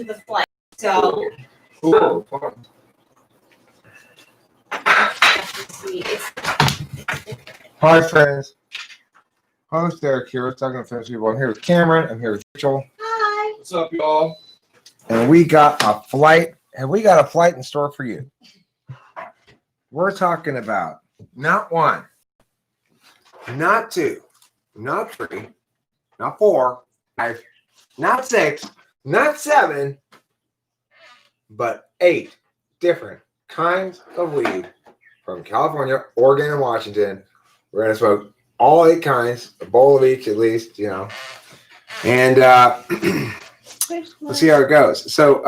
the flight. So. Cool. Hi, friends. Host Derek here. Let's talk about famous people. I'm here with Cameron. I'm here with Rachel. Hi. What's up, y'all? And we got a flight. And we got a flight in store for you. We're talking about not one, not two, not three, not four, five, not six, not seven, but 8 different kinds of weed from California, Oregon, and Washington. We're going to smoke all 8 kinds, a bowl of each at least, you know. And let's see how it goes. So,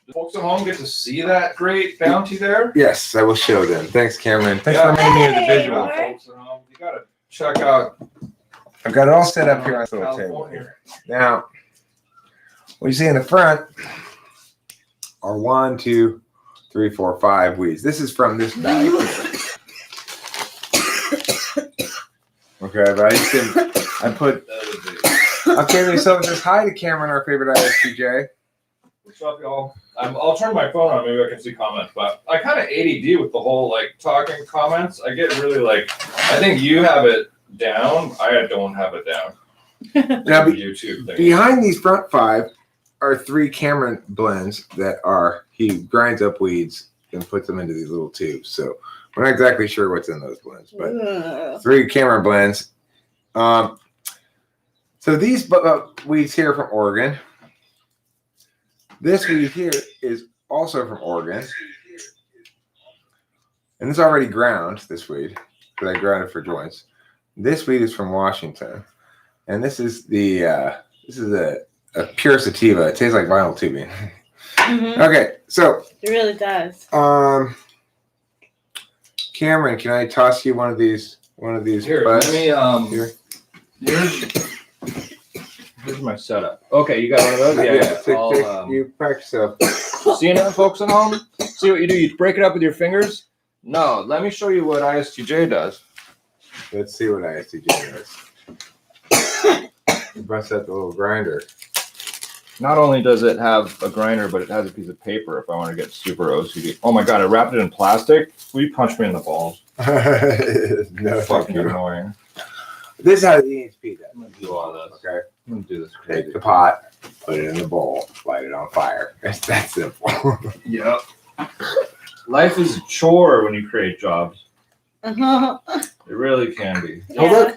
the folks at home get to see that great bounty there. yes, I will show them. Thanks, Cameron. Thanks Yeah. for making me a Hey, visual. Mark. Folks at home, you gotta check out. I've got it all set up here on this little table California. here. Now, what you see in the front are 1, 2, 3, 4, 5 weeds. This is from this bag. Okay, but I put. Okay, so just hi to Cameron, our favorite ISTJ. What's up, y'all? I'll turn my phone on. Maybe I can see comments. But I kind of ADD with the whole like talking comments. I get really like. I think you have it down. I don't have it down. Now, YouTube thing. behind these front 5 are 3 Cameron blends that are he grinds up weeds and puts them into these little tubes. So we're not exactly sure what's in those blends, but 3 Cameron blends. So these weeds here from Oregon. This weed here is also from Oregon. And it's already ground, this weed, because I ground it for joints. This weed is from Washington. And this is a pure sativa. It tastes like vinyl tubing. Mm-hmm. Okay, so It really does. Cameron, can I toss you one of these Here, buds? let me Here. Here's my setup. Okay, you got one of those? Yeah. You practice yourself. Seeing it, folks at home? See what you do? You break it up with your fingers? No, let me show you what ISTJ does. Let's see what ISTJ does. You bust out the little grinder. Not only does it have a grinder, but it has a piece of paper if I want to get super OCD. Oh my god, I wrapped it in plastic. Will you punch me in the balls? No, Fucking thank you. annoying. This is how the ESP does. I'm gonna do all this. Okay. I'm gonna do this Take crazy. the pot, put it in the bowl, light it on fire. It's that simple. Yep. Life is a chore when you create jobs. Uh-huh. It really can be. Oh,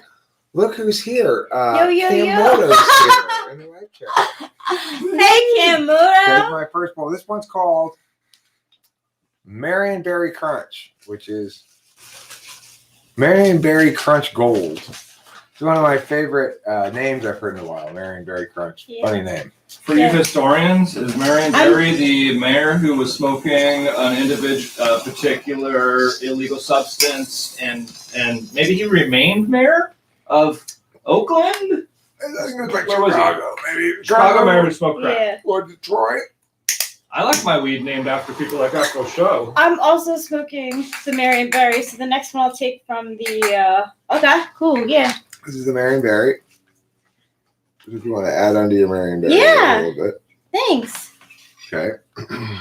look who's here. Yo. Camoto's here in the live chat. Hey, Here's Camuto. my first bowl. This one's called Marion Berry Crunch, which is Marion Berry Crunch Gold. It's one of my favorite names I've heard in a while. Marion Berry Crunch. Yeah. Funny name. For you historians, is Marion Barry the mayor who was smoking an particular illegal substance, and maybe he remained mayor of Oakland? I think it was like Where was Chicago, maybe. Chicago mayor who smoked crack. Yeah. Or Detroit. I like my weed named after people like that go show. I'm also smoking the Marion Berry, so the next one I'll take from the. Okay, cool, yeah. This is the Marion Berry. If you want to add onto your Marion Berry Yeah. a little bit. Thanks. Okay.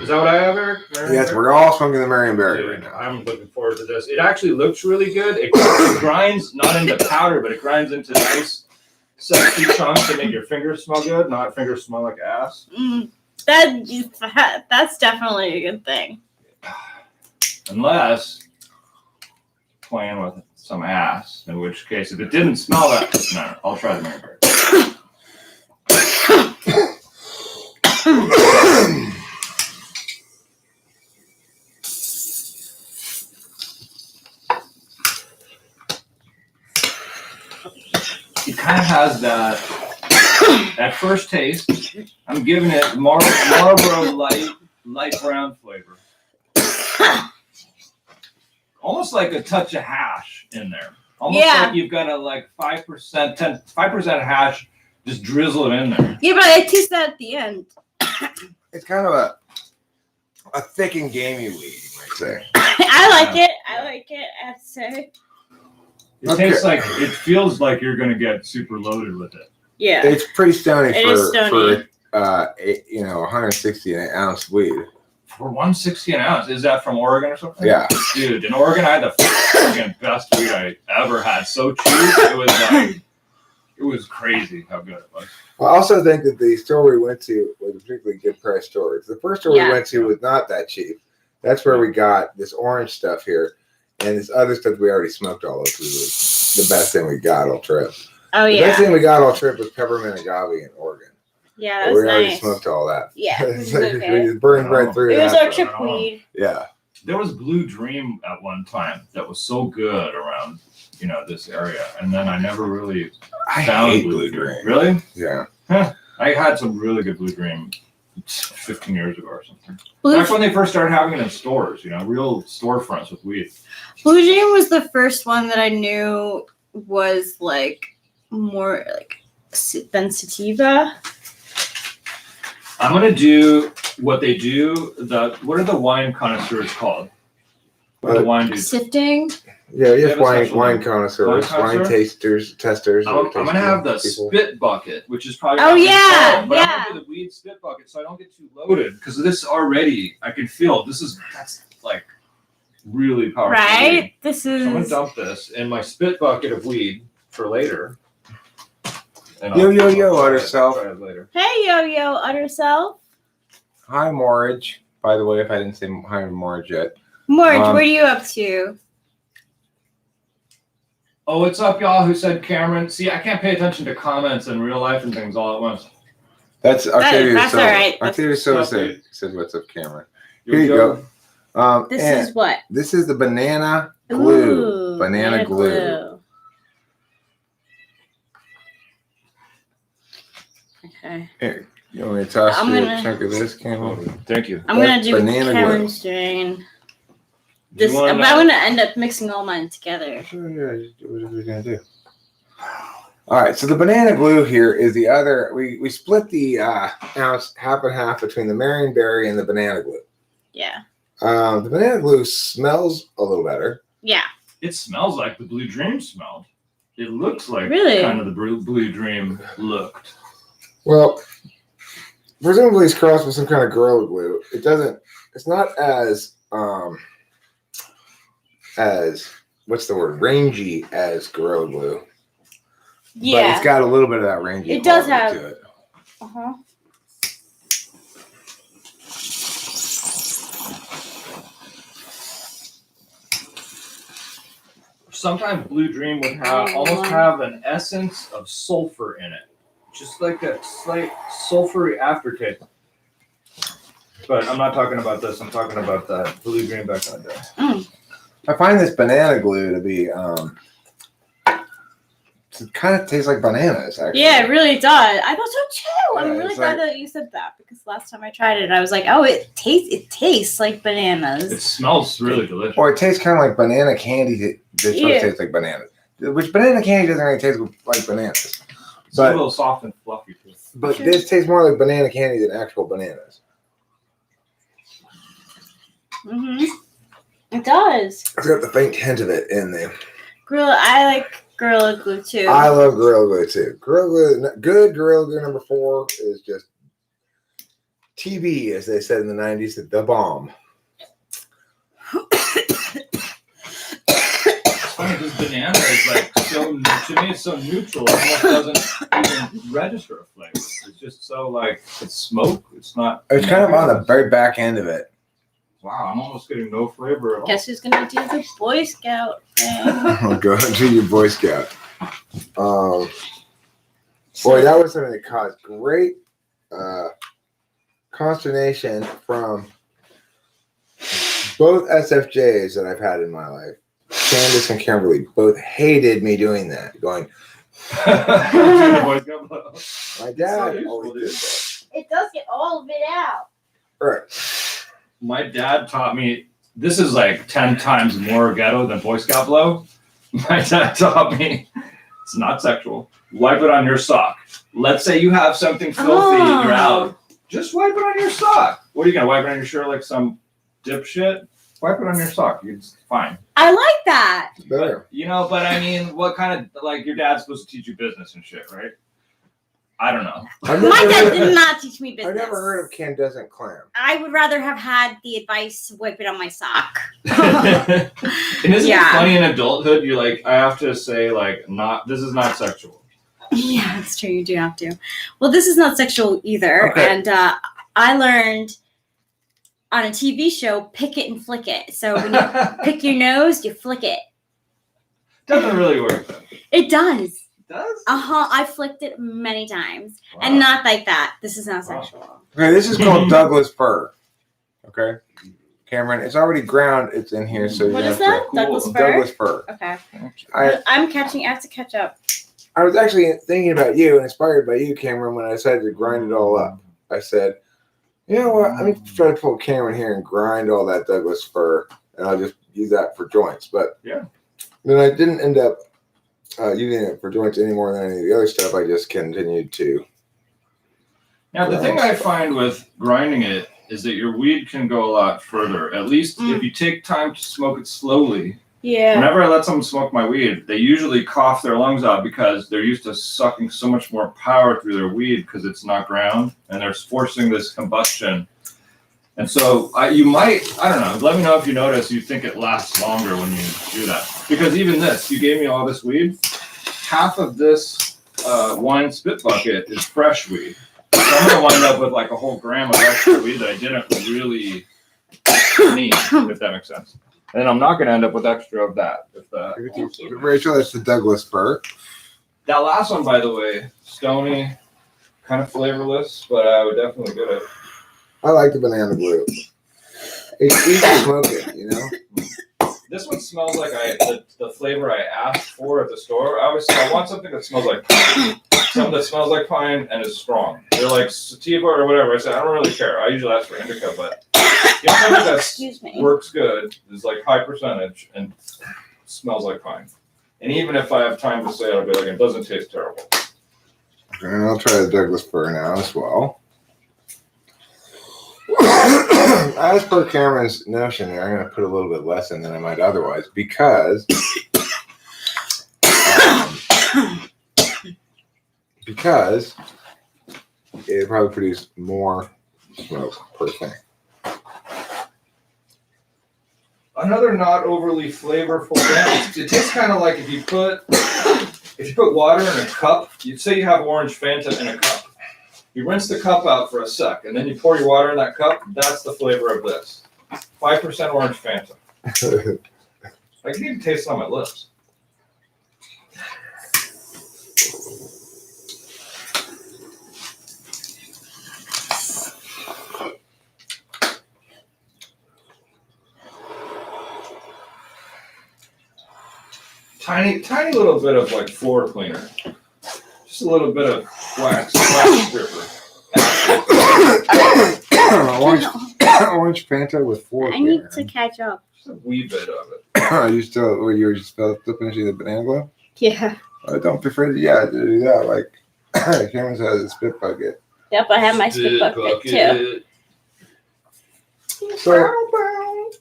Is that what I have, Eric? Marion Yes, Berry? we're all smoking the Marion Berry right Dude, now. I'm looking forward to this. It actually looks really good. It grinds not into powder, but it grinds into nice, sexy chunks that make your fingers smell good, not fingers smell like ass. That's definitely a good thing. Unless playing with some ass, in which case, if it didn't smell that, no, I'll try the Marion Berry. It kind of has that at first taste. I'm giving it Marlboro light brown flavor. Almost like a touch of hash in there. Almost like you've got a 5% hash, just drizzle it in there. Yeah, but I taste that at the end. It's kind of a thick and gamey weed, you might say. I like it. I have to say. It tastes like, it feels like you're going to get super loaded with it. Yeah. It's pretty stony It is stony. 160 an ounce weed. For 160 an ounce, is that from Oregon or something? Yeah, dude. In Oregon, I had the fucking best weed I ever had. So cheap, it was crazy how good it was. I also think that the store we went to was a particularly good price store. The first store we went to was not that cheap. That's where we got this orange stuff here, and this other stuff we already smoked all over. Was the best thing we got all trip. Oh the yeah. best thing we got all trip was peppermint agave in Oregon. Yeah, that was we already nice. smoked all that. Yeah, it was It okay. just burned right through. It was that our stuff. trip weed. Yeah. There was Blue Dream at one time that was so good around, this area, and then I never really found hate Blue Blue Dream. Dream. Really? Yeah. I had some really good Blue Dream 15 years ago or something. Blue Back when they first started having it in stores, real storefronts with weed. Blue Dream was the first one that I knew was like more like than sativa. I'm gonna do what they do. What are the wine connoisseurs called? What are the wine dudes? Sifting. Yeah, They yes, have a wine special name. connoisseurs, Wine wine connoisseur? testers. I'm gonna have the spit bucket, which is probably Oh, not being yeah, sold, but yeah. I'm gonna do the weed spit bucket so I don't get too loaded because this already I can feel that's like really powerful. Right. Weed. This So I'm gonna is. dump this in my spit bucket of weed for later. And Yo, I'll utter try it self. later. Hey, yo, utter self. Hi, Morridge. By the way, if I didn't say hi, Morridge yet. Marge, what are you up to? Oh, what's up, y'all? Who said Cameron? See, I can't pay attention to comments in real life and things all at once. That's Octavia that's Silva. all right. Octavia Silva What's up, said, "What's up, Cameron?" Here Here you go. This and is what? this is the banana glue. Ooh, Banana glue. Okay. Here, you want me to toss I'm you gonna- a chunk of this, Cameron? Thank you. I'm gonna That's do banana Cameron's strain. This, You but wanna- I'm gonna end up mixing all mine together. Sure, yeah. What are we gonna do? All right. So the banana glue here is the other. We split the ounce half and half between the Marionberry and the banana glue. Yeah. The banana glue smells a little better. Yeah. It smells like the Blue Dream smelled. It looks like Really? kind of the Blue Dream looked. Well, presumably it's crossed with some kind of Gorilla Glue. It doesn't. It's not as what's the word? Rangy as Gorilla Glue. Yeah. But it's got a little bit of that rangy. It does quality have- to it. Uh-huh. Sometimes Blue Dream would almost have an essence of sulfur in it. Just like a slight sulfury aftertaste. But I'm not talking about this. I'm talking about the Blue Dream back in the day. I find this banana glue to be it kind of tastes like bananas. Actually. Yeah, it really does. I thought so too. I'm Yeah, really it's glad that you said that because last time I tried it, I was like, oh, it tastes like It bananas. smells really delicious. Or it tastes kind of like banana candy. That Yeah. tastes like bananas. Which banana candy doesn't really taste like bananas. It's a little soft and fluffy too. But this tastes more like banana candy than actual bananas. Mm-hmm. It does. It's got the faint hint of it in there. I like Gorilla Glue too. I love Gorilla Glue too. Good Gorilla Glue number 4 is just TB, as they said in the 90s, the bomb. It's funny because banana is like so, to me, it's so neutral. It almost doesn't even register a flavor. It's just so like, it's smoke. It's not. It's kind of on the very back end of it. Wow, I'm almost getting no flavor at all. Guess who's gonna do the Boy Scout thing? Oh, go to your Boy Scout. Boy, that was something that caused great consternation from both SFJs that I've had in my life. Candace and Kimberly both hated me doing that. Going, my dad useful, always dude. did that. It does get all of it out. Right. My dad taught me, this is like 10 times more ghetto than Boy Scout blow. My dad taught me, it's not sexual, wipe it on your sock. Let's say you have something filthy and you're out. Just wipe it on your sock. What are you going to wipe it on your shirt like some dipshit? Wipe it on your sock. It's fine. I like that. It's better. But I mean, what kind of, like, your dad's supposed to teach you business and shit, right? I don't know. My dad did not teach me business. I've never heard of can-doesn't clam. I would rather have had the advice to wipe it on my sock. And isn't it funny in adulthood? You're like, I have to say, like, this is not sexual. Yeah, it's true. You do have to. Well, this is not sexual either. Okay. And I learned on a TV show, pick it and flick it. So when you pick your nose, you flick it. Doesn't really work though. It does. It does? I flicked it many times. Wow. And not like that. This is not sexual. Okay, this is called Douglas fir. Okay, Cameron, it's already ground. It's in here, so What you is have that? Cool. Douglas to. fir? Douglas fir. Okay. I I have to catch up. I was actually thinking about you and inspired by you, Cameron, when I decided to grind it all up. I said, you know what? I'm going to try to pull Cameron here and grind all that Douglas fir, and I'll just use that for joints. But yeah, then I didn't end up using it for joints any more than any of the other stuff. I just continued to. Now, the thing I find with grinding it is that your weed can go a lot further. At least if you take time to smoke it slowly. Yeah. Whenever I let someone smoke my weed, they usually cough their lungs out because they're used to sucking so much more power through their weed because it's not ground, and they're forcing this combustion. And so you might, I don't know, let me know if you notice you think it lasts longer when you do that. Because even this, you gave me all this weed. Half of this wine spit bucket is fresh weed. So I'm going to wind up with like a whole gram of extra weed that I didn't really need, if that makes sense. And I'm not going to end up with extra of that. Thank you. Rachel, that's the Douglas fir. That last one, by the way, stony, kind of flavorless, but I would definitely get it. I like the banana glue. It's easy to smoke it, you know? This one smells like the flavor I asked for at the store. I want something that smells like pine. Something that smells like pine and is strong. They're like sativa or whatever. I said, I don't really care. I usually ask for indica, but something that works good, is like high percentage, and smells like pine. And even if I have time to say it, I'll be like, it doesn't taste terrible. And I'll try the Douglas fir now as well. As per Cameron's notion there, I'm going to put a little bit less in than I might otherwise because it probably produce more smoke per thing. Another not overly flavorful thing. It tastes kind of like if you put water in a cup. You'd say you have orange Fanta in a cup. You rinse the cup out for a sec, and then you pour your water in that cup. That's the flavor of this. 5% orange Fanta. I can even taste it on my lips. Tiny little bit of like floor cleaner. Just a little bit of wax stripper. Orange Fanta with floor I cleaner. need to catch up. Just a wee bit of it. Are you still finishing the banana glue? Yeah. Don't be afraid to do that. Like Cameron has a spit bucket. Yep, I have my spit bucket too. So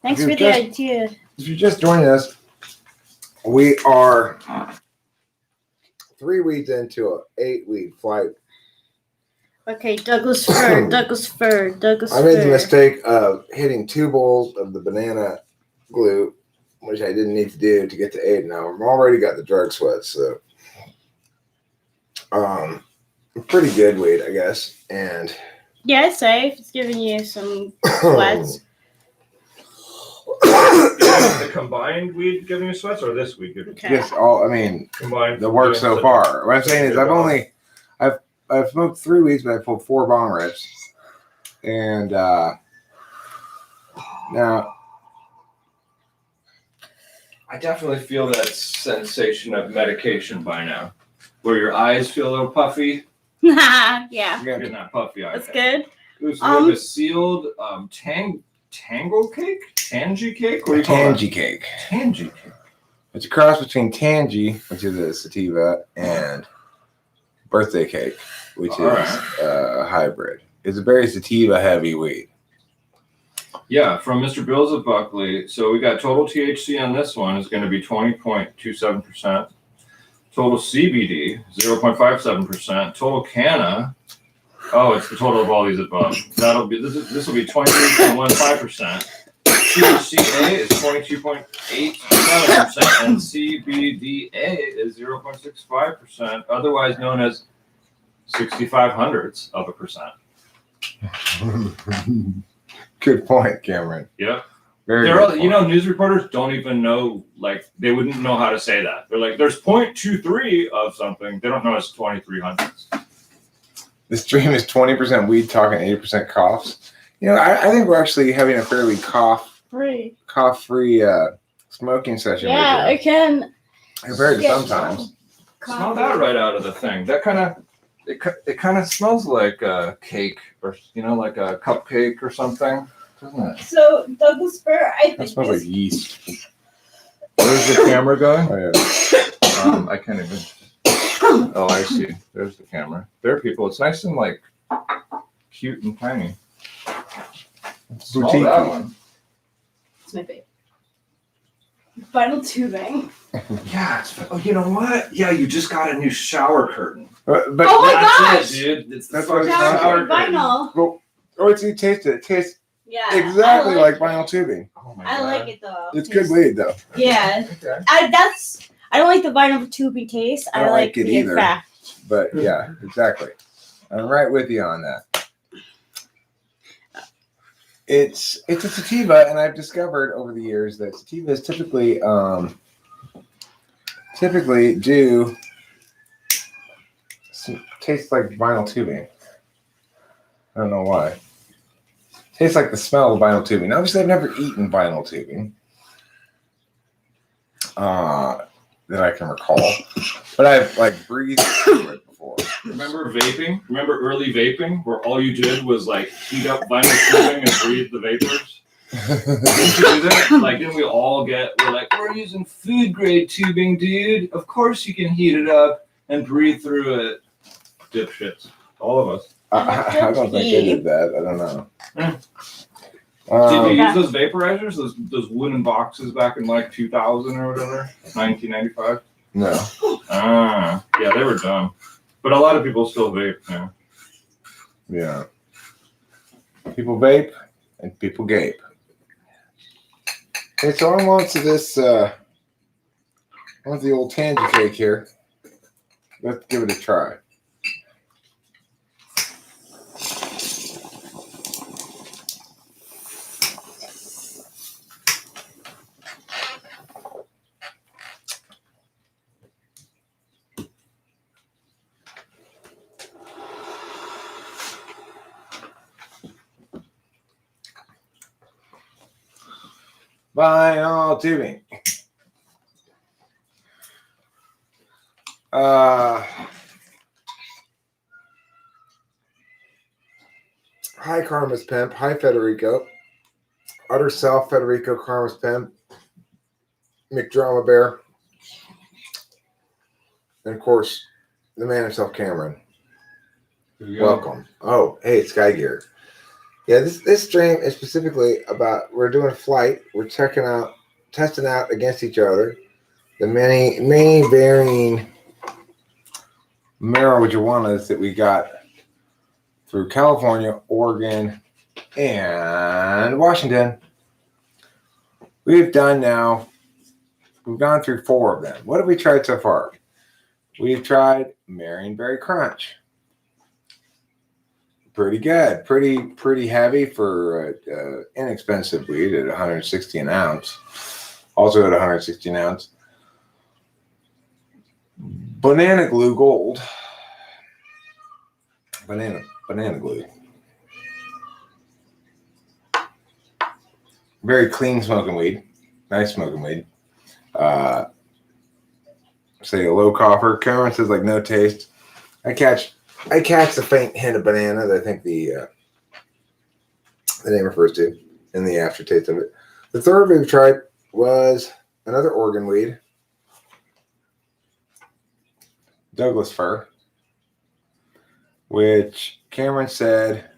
Thanks for the idea. if you're just joining us, we are 3 weeks into an 8-week flight. Okay, Douglas fir, Douglas fir, Douglas fir. I made the mistake of hitting 2 bowls of the banana glue, which I didn't need to do to get to 8. Now I'm already got the drug sweat, so pretty good weed, I guess. And yeah, it's safe. It's giving you some sweats. The combined weed giving you sweats, or this weed giving you Okay. just all, I mean, combined? the work so far. What I'm saying is I've smoked 3 weeks, but I pulled 4 bong rips. And now I definitely feel that sensation of medication by now, where your eyes feel a little puffy. Yeah. You're getting that puffy eye. That's good. Ooh, so we have a sealed tango cake? Tangy cake? What do you call Tangy it? cake. Tangy cake. It's a cross between Tangy, which is a sativa, and birthday cake, which is a hybrid. It's a very sativa heavy weed. Yeah, from Mr. Bills of Buckley. So we got total THC on this one is going to be 20.27%. Total CBD, 0.57%. Total canna. Oh, it's the total of all these above. That'll be this will be 23.15%. THCA is 22.87%, and CBDA is 0.65%, otherwise known as 0.65%. Good point, Cameron. Yeah. Very They're good all, point. news reporters don't even know, like, they wouldn't know how to say that. They're like, there's 0.23 of something. They don't know it's 2300. This stream is 20% weed talk and 80% coughs. I think we're actually having a fairly cough-free smoking session. Yeah, right I can. compared to sometimes. Smell that right out of the thing. That kind of, it kind of smells like a cake or, like a cupcake or something, doesn't it? So Douglas fir, I That think smells like yeast. Where's the camera going? Oh, yeah. I can't even. Oh, I see. There's the camera. There, people. It's nice and like cute and tiny. Smell Boutique. that one. It's my favorite. Vinyl tubing. Yeah. Oh, you know what? Yeah, you just got a new shower curtain. But Oh my That's gosh! it, dude. It's the That's what fucking it's Shower not. shower curtain curtain. vinyl. you taste it. It tastes Yeah. exactly I like it. vinyl tubing. Oh my I God. like it though. It's good weed though. Yeah. Okay. I don't like the vinyl tubing taste. I I don't like like it the either. effect. But yeah, exactly. I'm right with you on that. It's a sativa, and I've discovered over the years that sativas typically do taste like vinyl tubing. I don't know why. Tastes like the smell of vinyl tubing. Obviously, I've never eaten vinyl tubing that I can recall, but I've like breathed through it before. Remember vaping? Remember early vaping, where all you did was like heat up vinyl tubing and breathe the vapors? Didn't you do that? Like, didn't we all we're like, we're using food grade tubing, dude. Of course you can heat it up and breathe through it. Dipshits. All of us. I don't think they did that. I don't know. Did you Yeah. use those vaporizers? Those wooden boxes back in like 2000 or whatever? 1995? No. Yeah, they were dumb. But a lot of people still vape now. Yeah. People vape and people gape. Okay, so I'm on to this. I want the old tangy cake here. Let's give it a try. Vinyl tubing. Hi, Karma's Pimp. Hi, Federico. Utter Self, Federico, Karma's Pimp. McDrama Bear. And of course, the man himself, Cameron. Welcome. Oh, hey, Sky Gear. Yeah, this stream is specifically about, we're doing a flight. We're testing out against each other the many varying marijuanas that we got through California, Oregon, and Washington. We've gone through 4 of them. What have we tried so far? We've tried Marionberry Crunch. Pretty good. Pretty heavy for inexpensive weed at 160 an ounce. Also at 160 an ounce. Banana Glue Gold. Banana glue. Very clean smoking weed. Nice smoking weed. Say a low copper. Cameron says like no taste. I catch the faint hint of banana that I think the name refers to in the aftertaste of it. The third we've tried was another Oregon weed, Douglas fir, which Cameron said.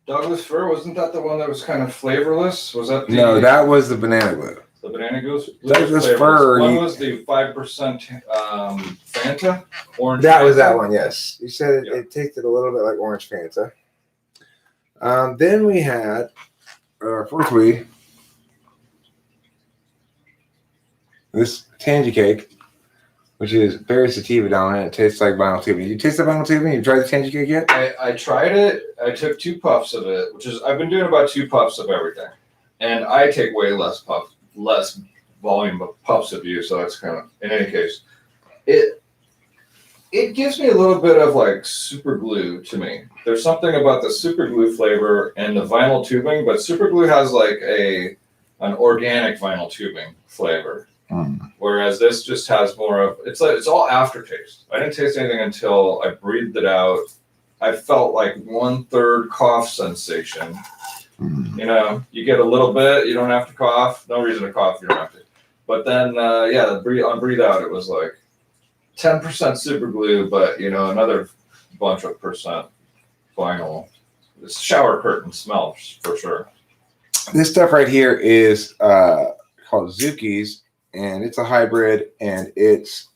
Douglas fir, wasn't that the one that was kind of flavorless? Was that No, that was the banana glue. The banana goose. That was flavors. fur. One was the 5% Fanta orange. That was Fanta. that one, yes. You said Yeah. it tasted a little bit like orange Fanta. Then we had our fourth weed, this tangy cake, which is very sativa dominant. It tastes like vinyl tubing. You taste the vinyl tubing? You tried the tangy cake yet? I tried it. I took 2 puffs of it, which is I've been doing about 2 puffs of everything, and I take way less volume of puffs of you. So that's kind of, in any case, it gives me a little bit of like super glue to me. There's something about the super glue flavor and the vinyl tubing, but super glue has like an organic vinyl tubing flavor. Whereas this just has more of it's all aftertaste. I didn't taste anything until I breathed it out. I felt like 1/3 cough sensation. You know, you get a little bit, you don't have to cough. No reason to cough, you don't have to. But then on breathe out it was like 10% super glue, but you know, another bunch of percent vinyl. It's shower curtain smell for sure. This stuff right here is called Zuki's, and it's a hybrid, and it's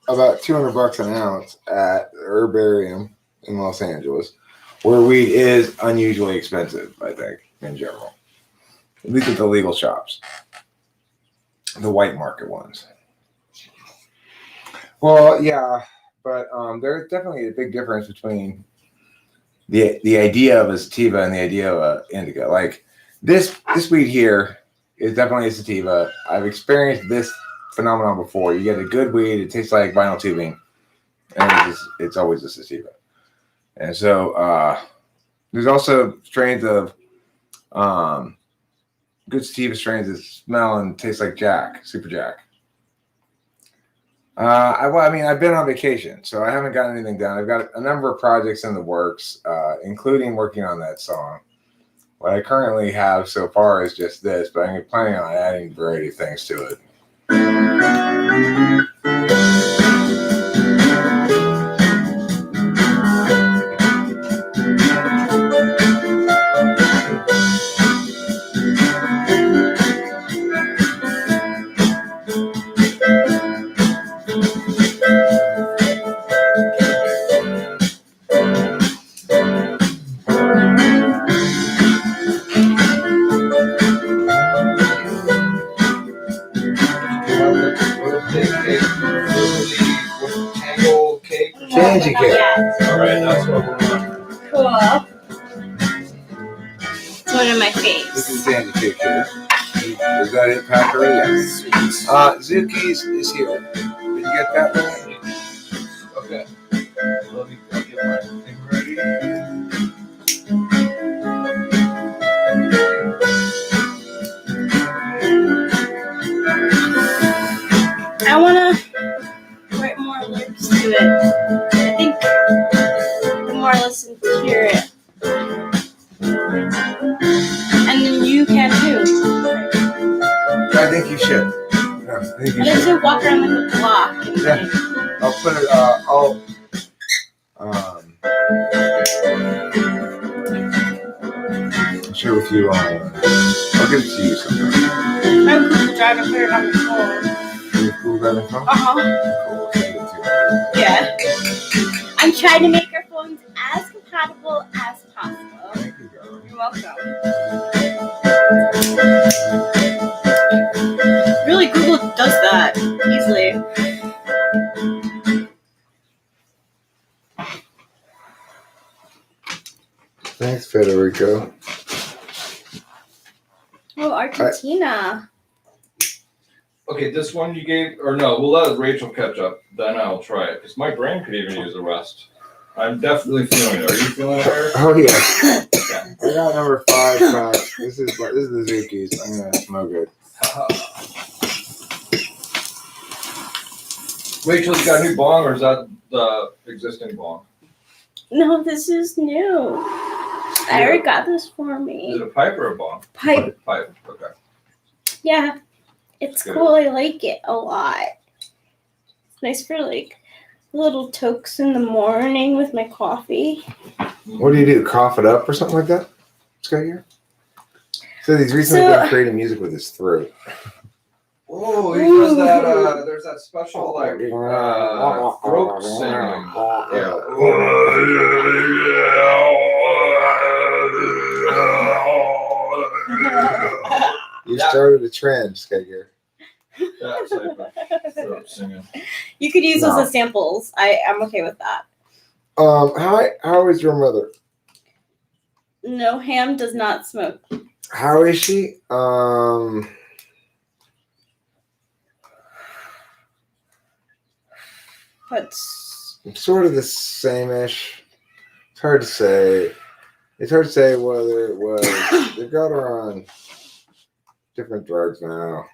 about $200 an ounce at Herbarium in Los Angeles, where weed is unusually expensive, I think, in general. At least at the legal shops. The white market ones. Well, yeah, but there's definitely a big difference between the idea of a sativa and the idea of an indica. Like this weed here is definitely a sativa. I've experienced this phenomenon before. You get a good weed, it tastes like vinyl tubing, and it's always a sativa. And so there's also strains of good sativa strains that smell and taste like Super Jack. I've been on vacation, so I haven't gotten anything done. I've got a number of projects in the works, including working on that song. What I currently have so far is just this, but I'm planning on adding a variety of things to it. Tangy cake. All right, that's what we're on. Cool. It's one of my faves. This is tangy cake here. Is that it, Packer? Yes. Zuki's is here. Did you get that one? Okay. Let me get my thing ready. I want to write more lyrics to it. I think the more I listen to hear it, and then you can too. I think you should. Yeah, I think you I like should. to walk around like a block. And Yeah. I'll put it. I'll share with you. I'll give it to you sometime. I'm Google Drive and put it on my phone. You're cool with that phone? Uh-huh. Cool. Send it to you. Yeah. I'm trying to make our phones as compatible as possible. Thank you, girl. You're welcome. Really, Google does that easily. Thanks, Federico. Oh, Argentina. Okay, this one you gave, or no, we'll let Rachel catch up. Then I'll try it because my brain could even use the rest. I'm definitely feeling it. Are you feeling it, Eric? Oh yeah. I got number 5 pack. This is the Zuki's. I'm gonna smoke it. Rachel, you got a new bong, or is that the existing bong? No, this is new. Eric got this for Is me. it a pipe or a bong? Pipe. Pipe. Okay. Yeah. It's Good. cool. I like it a lot. It's nice for like little tokes in the morning with my coffee. What do you do? Cough it up or something like that? Scott here. So he's recently been creating music with his throat. Oh, he does that. There's that special like throat singing. You started a trend, Skager. That type of throat singing. You could use those No. as samples. I'm okay with that. How is your mother? No, Ham does not smoke. How is she? But Sort of the same-ish. It's hard to say. It's hard to say whether it was. They've got her on different drugs now.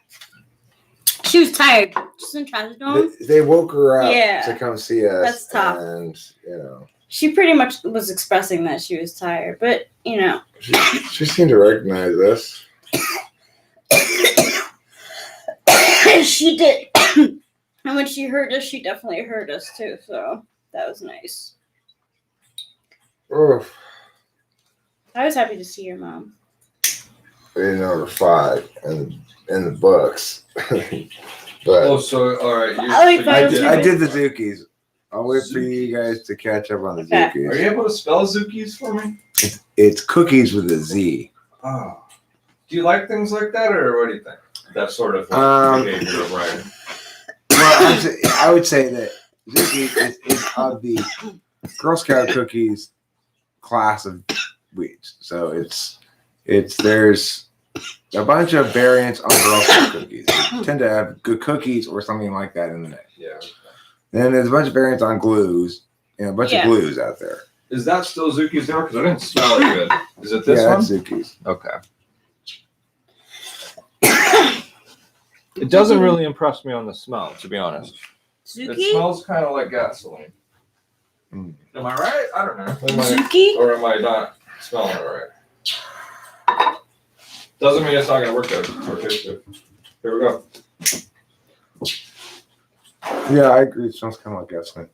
she was tired. She's in trazodone. They woke her up Yeah. to come see us. That's tough. And, you know. She pretty much was expressing that she was tired, but you know. She seemed to recognize us. She did. And when she heard us, she definitely heard us too. So that was nice. Oof. I was happy to see your mom. We number 5 in the books. But Oh, so all right. I like I that. did the Zookies. I'll wait for you guys to catch up on the Okay. Zookies. Are you able to spell Zookies for me? It's cookies with a Z. Oh. Do you like things like that, or what do you think? That sort of behavior of writing. Well, I would say that Zookies is of the Girl Scout cookies class of weeds. So there's a bunch of variants on Girl Scout cookies. They tend to have good cookies or something like that in the name. Yeah. Then there's a bunch of variants on glues, and a bunch of glues out there. Is that still Zookies there? Because I didn't smell it good. Is it this yeah, one? that's Zookies. Okay. It doesn't really impress me on the smell, to be honest. It Zuki? smells kind of like gasoline. Mm. Am I right? I don't know. Zuki? Or am I not smelling it right? Doesn't mean it's not going to work good. Or taste good. Here we go. Yeah, I agree. It smells kind of like gasoline.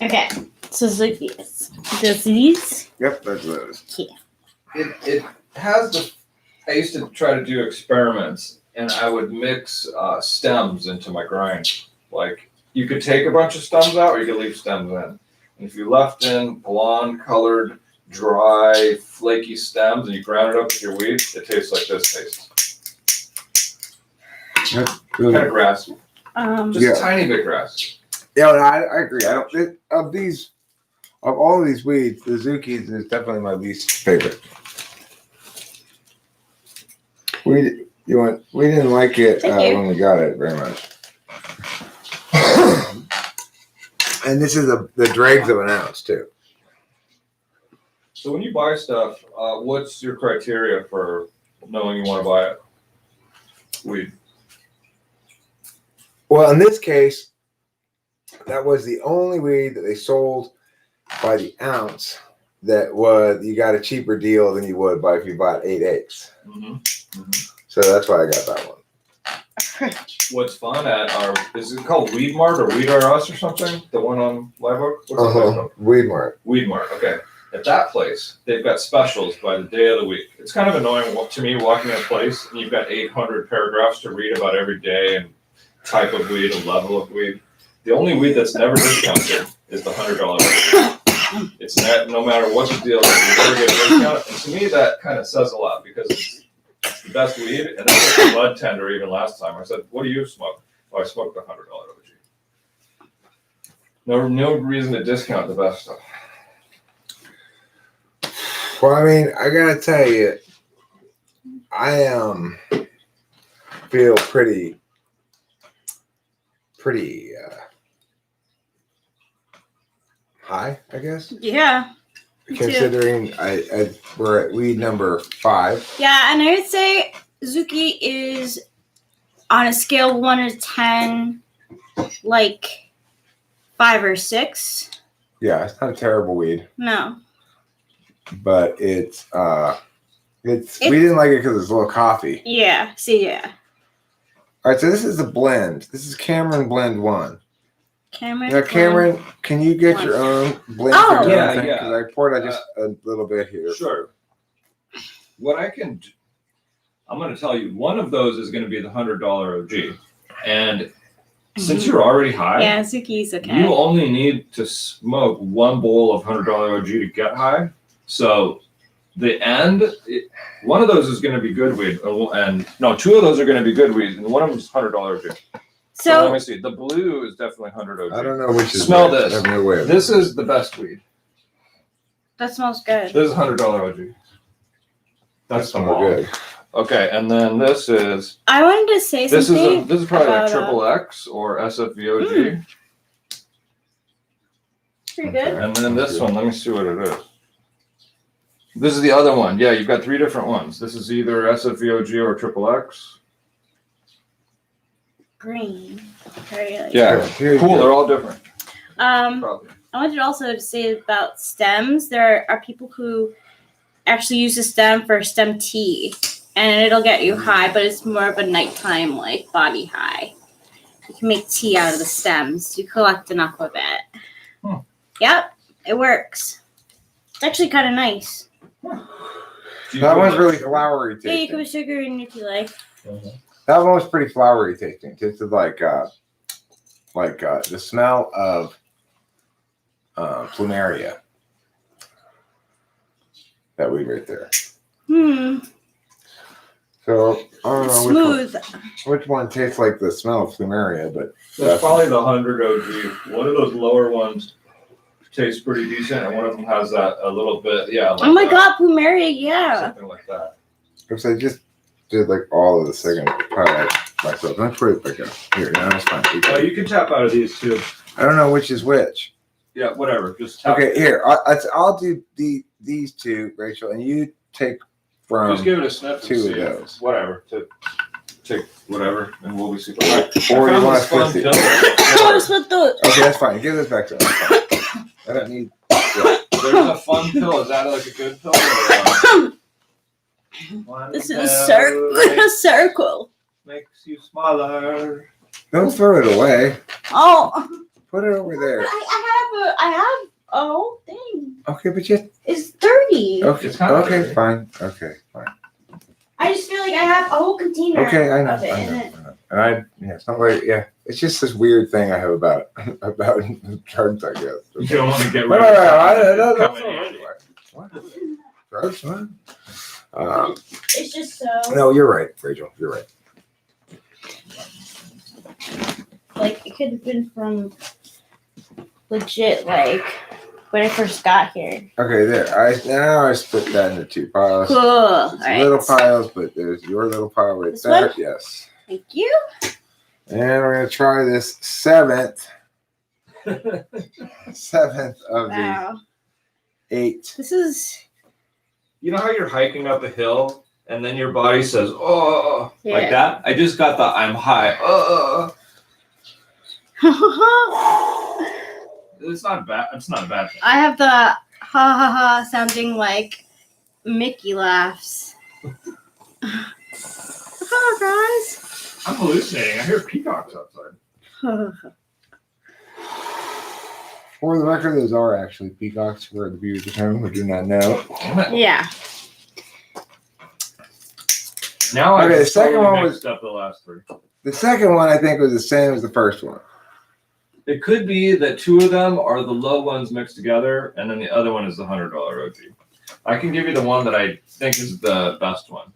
Okay. So Zuki's. Does these? Yep, that's those. It has the. I used to try to do experiments, and I would mix stems into my grind. Like you could take a bunch of stems out, or you could leave stems in. And if you left in blonde-colored, dry, flaky stems, and you ground it up with your weed, it tastes like this tastes. Kind of grass, just a tiny bit grass. Yeah, I agree. I don't of all of these weeds, the Zookies is definitely my least favorite. We didn't like it when we got it very much. And this is the dregs of an ounce too. So when you buy stuff, what's your criteria for knowing you want to buy it? Weed. Well, in this case, that was the only weed that they sold by the ounce that you got a cheaper deal than you would if you bought 8/8. Mm-hmm. Mm-hmm. So that's why I got that one. What's fun is it called Weed Mart or Weed R Us or something? The one on Live Oak? What's it called? Weed Mart. Weed Mart, okay. At that place, they've got specials by the day of the week. It's kind of annoying to me walking in a place and you've got 800 paragraphs to read about every day and type of weed and level of weed. The only weed that's never discounted is the $100 weed. It's no matter what the deal is, you never get a discount. And to me, that kind of says a lot because it's the best weed. And that's like a bud tender even last time. I said, what do you smoke? Oh, I smoked the $100 OG. No reason to discount the best stuff. Well, I mean, I gotta tell you, I feel pretty high, I guess. Yeah. Considering we're at weed number 5. Yeah, and I would say Zuki is on a scale of 1 to 10, like 5 or 6. Yeah, it's not a terrible weed, No. but we didn't like it because it's a little coffee. Yeah. See, yeah. All right, so this is a blend. This is Cameron Blend 1. Cameron. Now, Cameron, can you get your own blend Oh. for your Yeah, own thing? yeah. Because I poured just a little bit here. Sure. What I can do, I'm going to tell you, one of those is going to be the $100 OG. And since you're already high, Yeah, Zuki's okay. you only need to smoke one bowl of $100 OG to get high. So one of those is going to be good weed. And no, two of those are going to be good weed. And one of them is $100 OG. So let me see. The blue is definitely 100 OG. I don't know which is Smell which. this. I have no way of This is the best weed. That smells good. This is $100 OG. That's the Smell wall. good. Okay, and then this is. I wanted to say something. This is probably like about, triple X or SFVOG. Pretty good. And then this one, let me see what it is. This is the other one. Yeah, you've got three different ones. This is either SFVOG or triple X. Green. Very like. Yeah, Here you cool. go. They're all different. I wanted also to say about stems. There are people who actually use the stem for stem tea, and it'll get you high, but it's more of a nighttime like body high. You can make tea out of the stems. You collect enough of it. Huh. Yep, it works. It's actually kind of nice. That one's really flowery Yeah, you can tasting. put sugar in if you like. That one was pretty flowery tasting. Tasted like the smell of plumeria. That weed right there. So I don't It's know smooth. which one tastes like the smell of plumeria, but That's probably the 100 OG. One of those lower ones tastes pretty decent, and one of them has that a little bit, yeah. Like Oh my that, god, plumeria, yeah. something like that. because I just did like all of the second product myself. Let me put it back up. Here, no, that's fine. Oh, you can tap out of these too. I don't know which is which. Yeah, whatever. Just tap. Okay, here. I'll do these two, Rachel, and you take from. Just give it a sniff. two and of see. those. Whatever. Take whatever, and we'll see. Or you want to fun split pill. these? I want to split those. Okay, that's fine. Give this back to me. I don't need. Yeah. There's a fun pill. Is that like a good pill? Or This is a circle. Makes you smaller. Don't throw it away. Oh. Put it over there. I have a whole thing. Okay, but just It's 30. okay. It's kind of Okay, dirty. fine. Okay, fine. I just feel like I have a whole container Okay, I know. of it. I and know. it- And yeah, it's not like it's just this weird thing I have about drugs, I guess. You don't want to get No, rid no, of no, it. that's Come in handy. What? Drugs, what? It's just so. No, you're right, Rachel. You're right. Like, it could have been from legit, like, when I first got here. Okay, there. Now I split that into two piles. Cool. All It's right. little piles, but there's your little pile right This there. one? Yes. Thank you. And we're gonna try this seventh of Wow. the 8. This is. You know how you're hiking up a hill and then your body says, "Oh," like Yeah. that? I just got the "I'm high." It's not bad. It's not a bad thing. I have the ha ha ha sounding like Mickey laughs. Oh, guys. I'm hallucinating. I hear peacocks outside. For the record, those are actually peacocks for the viewers at home who do not know. Damn it. Yeah. Now I Okay, the just second totally one mixed up the last three. The second one I think was the same as the first one. It could be that two of them are the low ones mixed together, and then the other one is the $100 OG. I can give you the one that I think is the best one.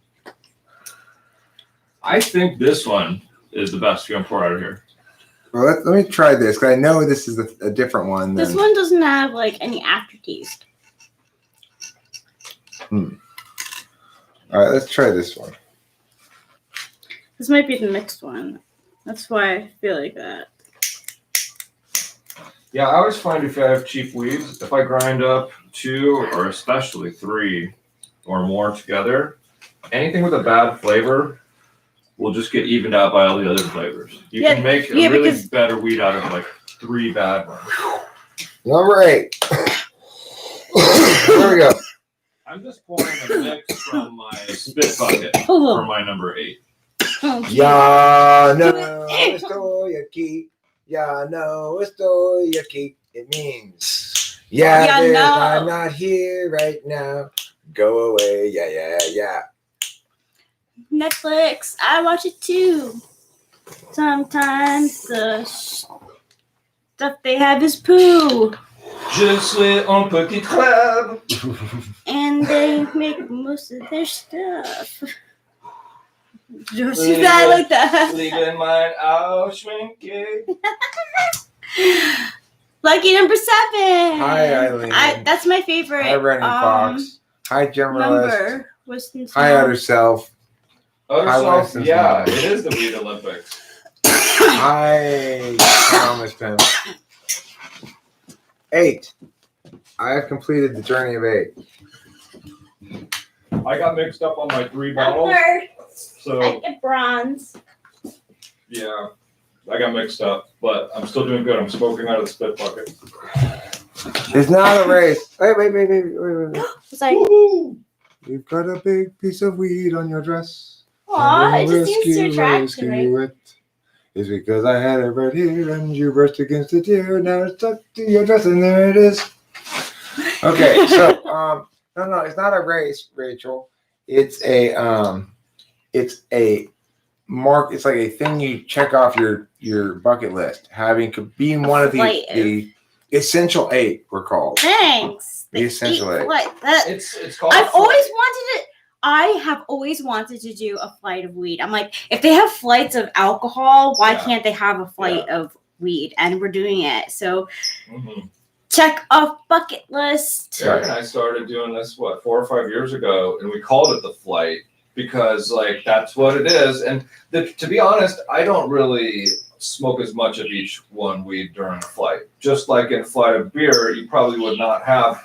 I think this one is the best you're gonna pour out of here. Well, let me try this because I know this is a different one. This one doesn't have like any aftertaste. All right, let's try this one. This might be the mixed one. That's why I feel like that. Yeah, I always find if I have cheap weeds, if I grind up 2 or especially 3 or more together, anything with a bad flavor will just get evened out by all the other flavors. You can make a really because- better weed out of like 3 bad ones. Number 8. There we go. I'm just pouring a mix from my spit bucket for Oh, my number 8. oh, Ya no estoy aquí. Ya no estoy aquí. It means, yeah, Ya there's- no. I'm not here right now. Go away. Yeah, yeah, yeah. Netflix, I watch it too. Sometimes the stuff they have is poo. Je suis un petit club. And they make most of their stuff. Just I like that. Liebe mein Ausschwenke. Lucky number 7. Hi, Eileen. That's my favorite. Hi, Rennie Fox. Hi, Generalist. Number. Western Hi, Song. Other Self. Other I song, license yeah, mine. it is the Weed Olympics. Hi, Thomas Pimp. 8. I have completed the journey of 8. I got mixed up on my 3 bottles, Number. I so get bronze. yeah, I got mixed up, but I'm still doing good. I'm smoking out of the spit bucket. It's not a race. Wait. It's like, Woohoo! You've got a big piece of weed on your dress. aw, it And just seems to attract to me. it. It's because I had it right here and you brushed against it here. Now it's stuck to your dress and there it is. Okay, so no, it's not a race, Rachel. It's a mark. It's like a thing you check off your bucket list. Being one of the essential 8, we're called. Thanks. The essential 8. It's called. I've always wanted it. I have always wanted to do a flight of weed. I'm like, if they have flights of alcohol, why Yeah. can't they have a flight of weed? And we're doing it. So Mhm. check off bucket list. Eric and I started doing this 4 or 5 years ago, and we called it the flight because that's what it is. And to be honest, I don't really smoke as much of each one weed during a flight. Just like in a flight of beer, you probably would not have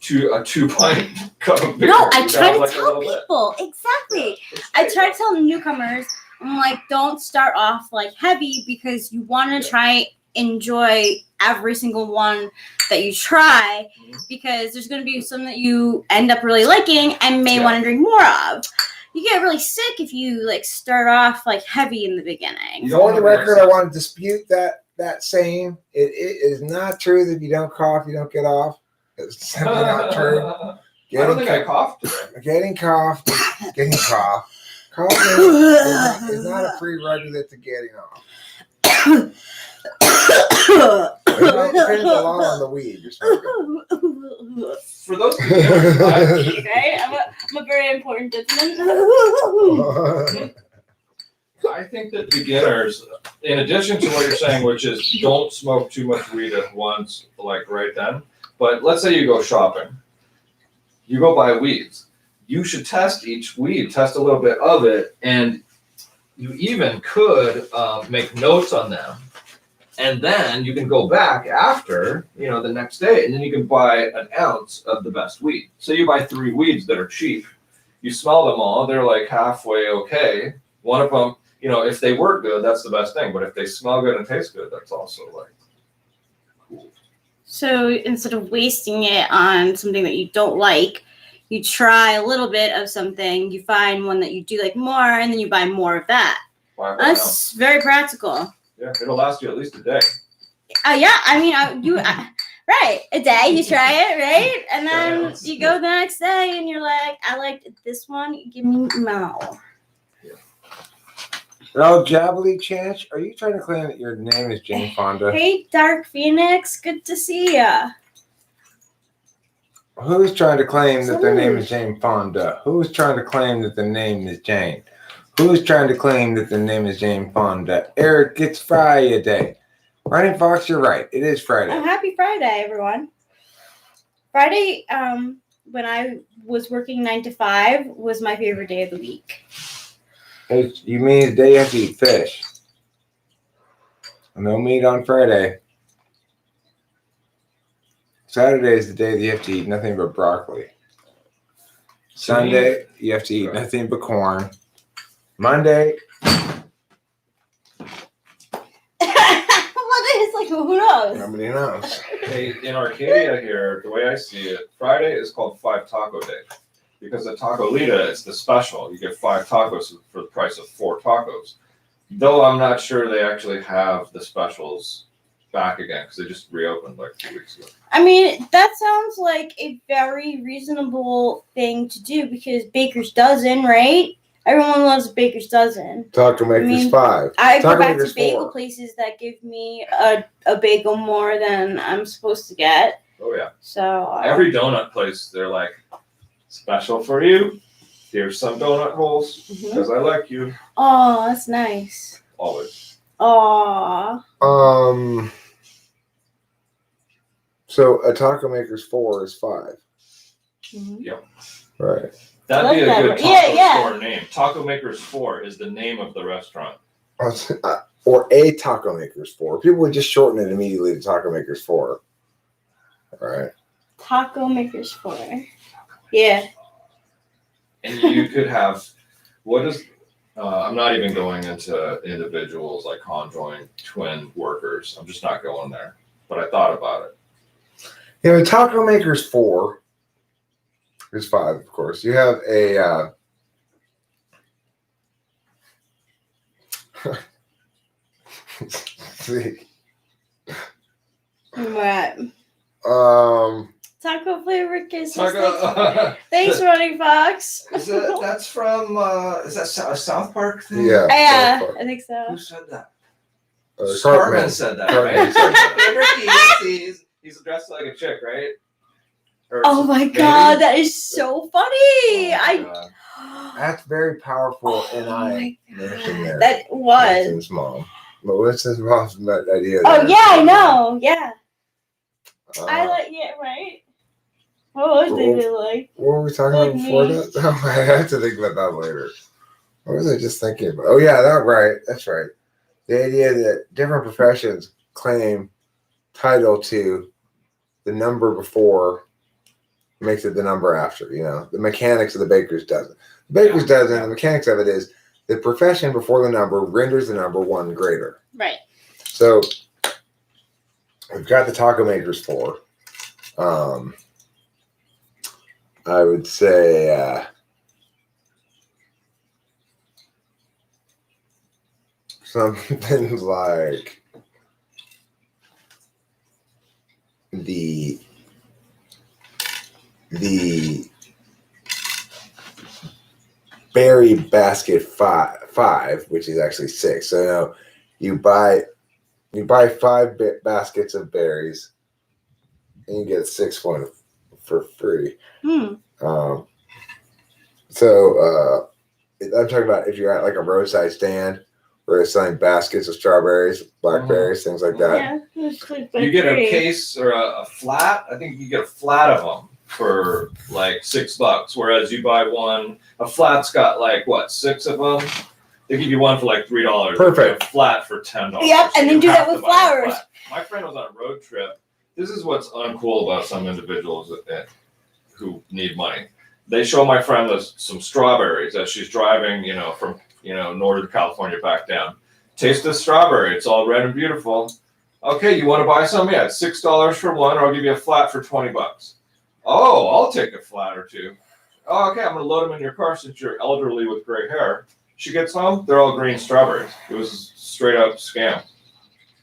a 2-pint cup of beer. No, I You'd try have to a tell little bit. people. Exactly. It's I great. try to tell newcomers, I'm like, don't start off heavy because you want to try enjoy every single one that you try because there's going to be some that you end up really liking and may want to drink more of. You get really sick if you start off heavy in the beginning. On the record, I want to dispute that saying. It is not true that if you don't cough, you don't get off. It's simply not true. I don't think I coughed today. Getting cough. Coughing is not a prerequisite to getting off. It depends a lot on the weed you're smoking. For those beginners, Okay, I'm a very important gentleman. I think that beginners, in addition to what you're saying, which is don't smoke too much weed at once, right then. But let's say you go shopping, you go buy weeds. You should test each weed, test a little bit of it, and you even could make notes on them. And then you can go back after, the next day, and then you can buy an ounce of the best weed. So you buy 3 weeds that are cheap. You smell them all, they're halfway okay. One of them, if they work good, that's the best thing. But if they smell good and taste good, that's also cool. So instead of wasting it on something that you don't like, you try a little bit of something, you find one that you do like more, and then you buy more of that. That's very practical. Yeah, it'll last you at least a day. Yeah, I mean, right, a day you try it, right? And then you go the next day and you're like, I liked this one, give me more. Well, Jabbly Chance, are you trying to claim that your name is Jane Fonda? Hey, Dark Phoenix, good to see ya. Who's trying to claim that their name is Jane Fonda? Who's trying to claim that the name is Jane? Who's trying to claim that the name is Jane Fonda? Eric, it's Friday. Running Fox, you're right. It is Friday. Oh, happy Friday, everyone. Friday, when I was working 9 to 5, was my favorite day of the week. You mean the day you have to eat fish. No meat on Friday. Saturday is the day that you have to eat nothing but broccoli. Sunday, you have to eat nothing but corn. Monday. Who knows? Nobody knows. Hey, in Arcadia here, the way I see it, Friday is called 5 Taco Day. Because at Taco Lita, it's the special. You get 5 tacos for the price of 4 tacos. Though I'm not sure they actually have the specials back again because they just reopened like 2 weeks ago. I mean, that sounds like a very reasonable thing to do because Baker's Dozen, right? Everyone loves Baker's Dozen. Taco Maker's 5. I go Taco back Maker's to bagel 4. places that give me a bagel more than I'm supposed to get. Oh yeah. So Every donut place, they're like, special for you. Here's some donut holes because I like you. Oh, that's nice. Always. Oh. So a Taco Maker's 4 is 5. Yep. Right. That'd be a good taco Yeah. store name. Taco Maker's 4 is the name of the restaurant. Or a Taco Maker's 4. People would just shorten it immediately to Taco Maker's 4. All right. Taco Maker's 4. Yeah. And you could have, what is, I'm not even going into individuals like conjoined twin workers. I'm just not going there. But I thought about it. You know, Taco Maker's 4 is 5, of course. You have a see. What? Taco flavored kisses. Thanks, Running Fox. That's from, is that a South Park thing? Yeah. Yeah, I think so. Who said that? Cartman Cartman said that, Cartman right? He's dressed like a chick, right? Or Oh my maybe? god, that is so funny. Oh my God. That's very powerful, and Oh I my mentioned there. That was. Winston's mom. But Winston's mom's idea. Oh there. yeah, I know. Yeah, I Uh, like it. Right. What was it like? What were we talking Like about before me. that? Oh, I have to think about that later. What was I just thinking about? Oh yeah, that's right. The idea that different professions claim title to the number before makes it the number after. You know, the mechanics of the baker's dozen. The baker's dozen, the mechanics of it is the profession before the number renders the number one greater. Right. So we've got the taco maker's 4. I would say something like the berry basket 5, which is actually 6. So you buy 5 baskets of berries, and you get 6 one for free. So I'm talking about if you're at like a roadside stand where they're selling baskets of strawberries, blackberries, things like that. Yeah. It's like You get a free. case or a flat. I think you get a flat of them for like $6. Whereas you buy one, a flat's got like what, 6 of them. They give you one for like $3. Perfect. A flat for $10. Yep, So and then you do have that to with buy a flowers. flat. My friend was on a road trip. This is what's uncool about some individuals who need money. They show my friend some strawberries as she's driving, from Northern California back down. Taste this strawberry. It's all red and beautiful. Okay, you want to buy some? Yeah, it's $6 for one, or I'll give you a flat for $20. Oh, I'll take a flat or two. Oh, okay, I'm going to load them in your car since you're elderly with gray hair. She gets home, they're all green strawberries. It was a straight up scam.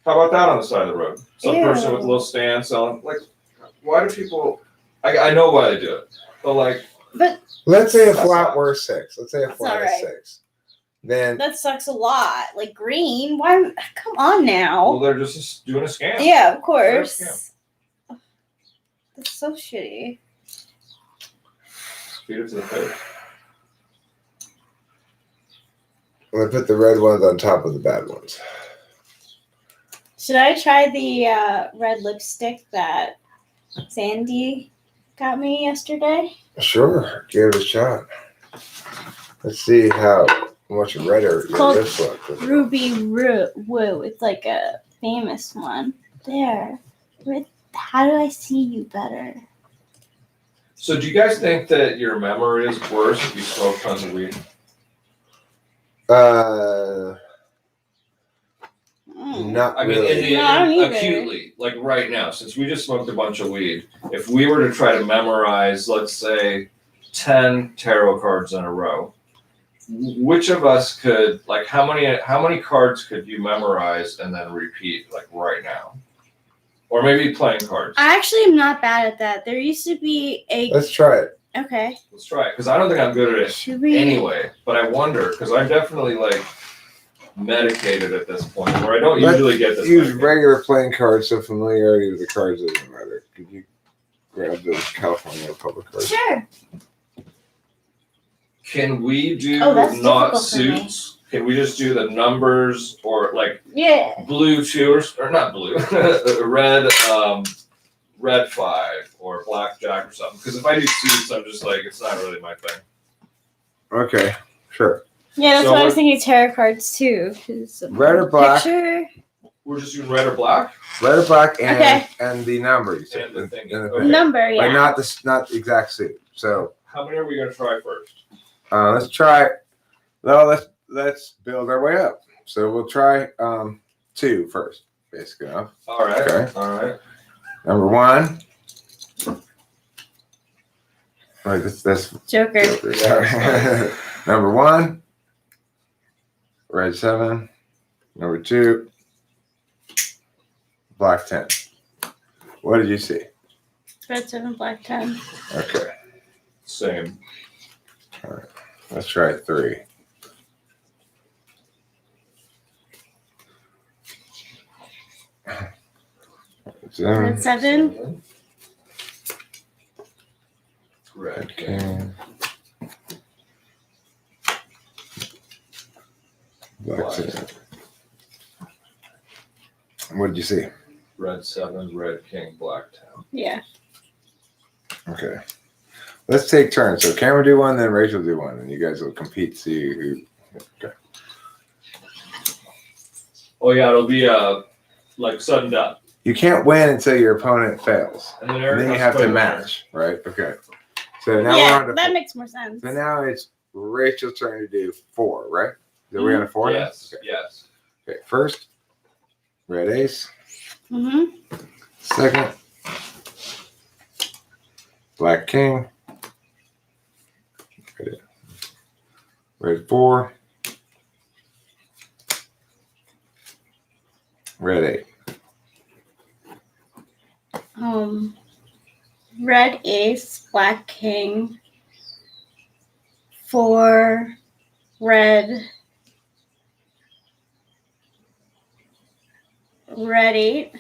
How about that on the side of the road? Some person with a little stand selling. Like, why do people? I know why they do it, but Let's say a That flat sucks. worth 6. Let's say a flat is alright. 6. Then That sucks a lot. Like green. Why? Come on now. well, they're just doing a scam. Yeah, of course. Scam. That's so shitty. Feed it to the face. I'm gonna put the red ones on top of the bad ones. Should I try the red lipstick that Sandy got me yesterday? Sure, give it a shot. Let's see how much redder your Called lips look. Ruby Woo. It's like a famous one. There. How do I see you better? So, do you guys think that your memory is worse if you smoke tons of weed? Not I mean, really. No, I don't either. acutely, like right now, since we just smoked a bunch of weed, if we were to try to memorize, let's say, 10 tarot cards in a row, which of us could like how many cards could you memorize and then repeat like right now, or maybe playing cards? I actually am not bad at that. There used to be a. Let's try it. Okay. Let's try it because I don't think I'm good at it Should we? anyway. But I wonder because I'm definitely like medicated at this point where I don't Let's usually get this. Use medicated. regular playing cards, so familiarity with the cards doesn't matter. Could you grab those California Republic cards? Sure. Can we do Oh, that's not difficult for me. suits? Can we just do the numbers or like Yeah. blue 2 or not blue, red 5 or blackjack or something? Because if I do suits, I'm just like it's not really my thing. Okay, sure. Yeah, that's So why I was what- thinking tarot cards too. 'Cause Red or black? Picture. We're just doing red or black. Red or black and Okay. and the number you said. And the thing. and the Okay. thing. Number, yeah. Like not the exact suit. So How many are we gonna try first? let's try. Well, let's build our way up. So we'll try 2 first, basically. Huh? All right. Okay. All right. Number 1. All right, that's Joker. Sorry. Number 1, red 7. Number 2, black 10. What did you see? Red 7, black 10. Okay, Same. let's try 3. Red 7. Red King. Black 10. What did you see? Red 7, red king, black 10. Yeah. Okay. Let's take turns. So Cameron do one, then Rachel do one, and you guys will compete. See who. Okay. Oh yeah, it'll be like sudden death. You can't win until your opponent fails. And then And Eric then you has have play to the match, right? Okay. So now Yeah, we're on to that makes more sense. So now it's Rachel's turn to do 4, right? Are we on a 4 winner. now? Yes. Okay. Yes. Okay. First, red ace. Mm-hmm. Second, black king. Red 4. Red 8. Red ace, black king, 4, red 8.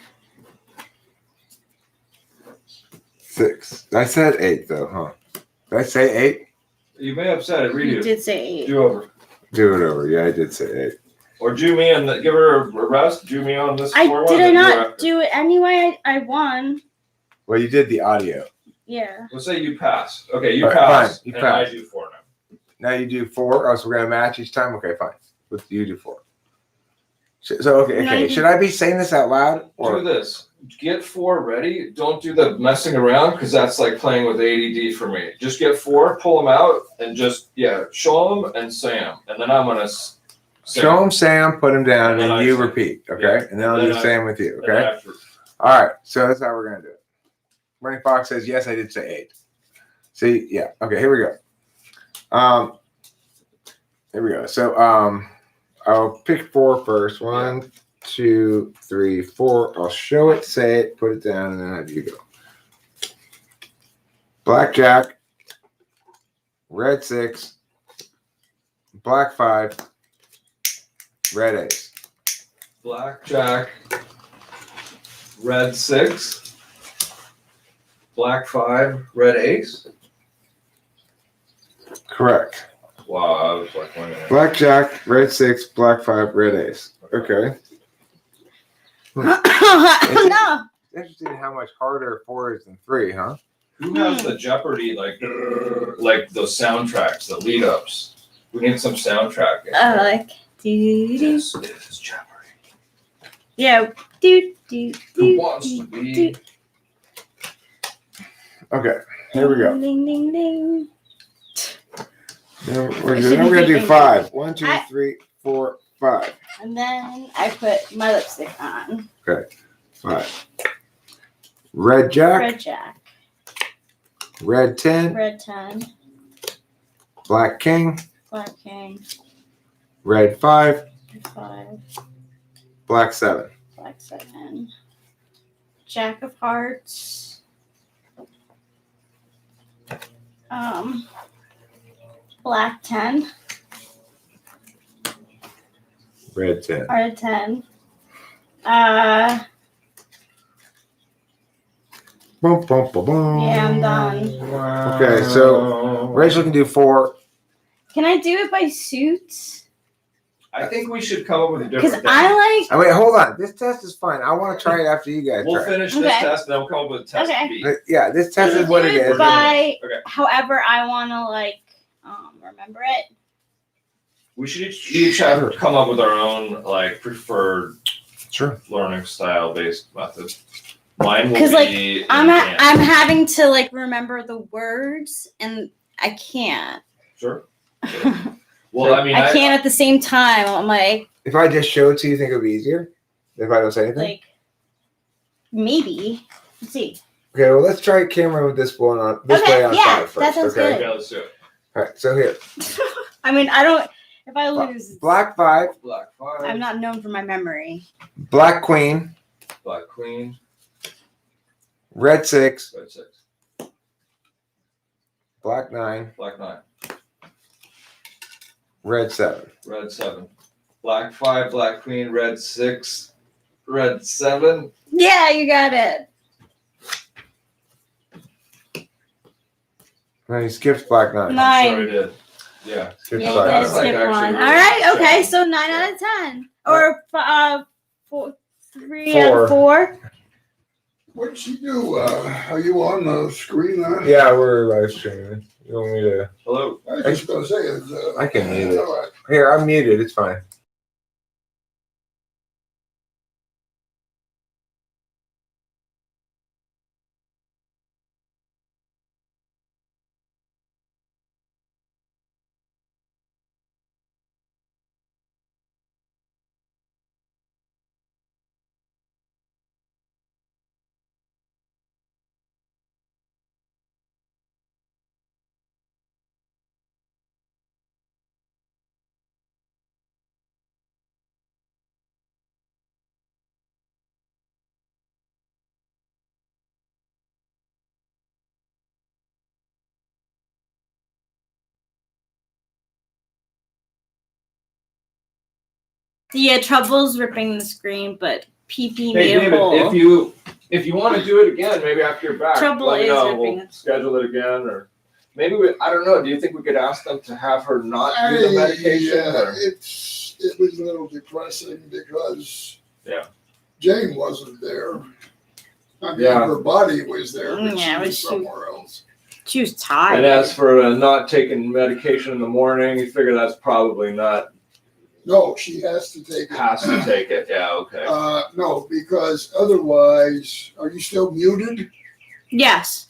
6. I said 8 though, huh? Did I say 8? You may have said it. Read You it. did say 8. Do over. Do it over. Yeah, I did say 8. Or do me and give her a rest. Do me on this. I floor did one, I and not after. do it anyway? I won. Well, you did the audio. Yeah. Let's say you pass. Okay, you All right, pass. fine, you and pass. I do 4 now. Now you do 4. Oh, so we're gonna match each time. Okay, fine. You do 4. So okay. No, you- Should I be saying this out loud or? Do this. Get 4 ready. Don't do the messing around because that's like playing with ADD for me. Just get 4, pull them out, and just show them and say them, and then I'm gonna say Show him Sam, put him down, And and then then I you say- repeat. Okay, yeah. and then I'll And do then Sam with you. and Okay. after- All right. So that's how we're gonna do it. Bernie Fox says yes. I did say 8. See, yeah. Okay. Here we go. Here we go. So I'll pick 4 first. 1, 2, 3, 4. I'll show it, say it, put it down, and then have you go. Blackjack, red 6, black 5, red ace. Blackjack, red 6, black 5, red ace. Correct. Wow, I was like, wait a minute. Blackjack, red 6, black 5, red ace. Okay. No. Interesting how much harder 4 is than 3, huh? Who has the Jeopardy like those soundtracks, the lead ups? We need some soundtrack. Like do This is Jeopardy. yeah do do Who do wants to do, be? do. Okay, here we go. Ding ding ding. Now I we're shouldn't gonna be do thinking. 5. 1, 2, I- 3, 4, 5. And then I put my lipstick on. 5. Red jack, Red jack, red 10, red 10, black king, Black king. Red 5. Red 5. Black 7. Black 7. Jack of hearts. Black 10. Red 10. Red 10. Boom, boom, boom, boom. Yeah, I'm done. Okay, so Rachel can do 4. Can I do it by suits? I think we should come up with a Because different thing. I like. Oh, wait, hold on. This test is fine. I want to try it after you guys We'll try it. finish this Okay. test, and then we'll come up with a test Okay. B. Yeah, this test is what it Do is. by Okay. however I want to remember it. We should each have come up with our own preferred Sure. learning style based method. Mine will 'Cause, be. I'm enhanced. having to remember the words and I can't. Sure. Well, I mean, I can't at the same time. I'm like If I just show it to you, think it would be easier? If I don't say anything? maybe. Let's see. Okay, well, let's try camera with this one on this way on 5 first. that sounds okay? good. Yeah, let's do it. All right, so here. I mean, I don't. If I lose, Black 5. Black 5. I'm not known for my memory. Black Queen. Black Queen. Red 6. Red 6. Black 9. Black 9. Red 7. Red 7. Black 5. Black Queen. Red 6. Red 7. Yeah, you got it. No, he skips Black 9. Nine. I'm sure I did. Yeah. Skips Yeah, you Black guys That's like 9. skip actually one. really All right. good. Okay. So 9 out of 10, or 3 out 4. of 4. What did she do? Are you on the screen now? Yeah, we're live streaming. You want me to? Hello. I was just going to say it. I can mute it. All right. Here, I'm muted. It's fine. Yeah, trouble's ripping the screen, but PP Hey, made a David, hole. if you want to do it again, maybe after you're back, Trouble let me is know. ripping We'll it. schedule it again, or maybe I don't know. Do you think we could ask them to have her not do the medication? Or? It was a little depressing because Yeah. Jane wasn't there. I mean, Yeah. her body was there, but Yeah, she but was she- somewhere else. She was tired. And as for not taking medication in the morning, you figure that's probably not No, she has to take it. has to take it. Yeah. Okay. No, because otherwise, are you still muted? Yes.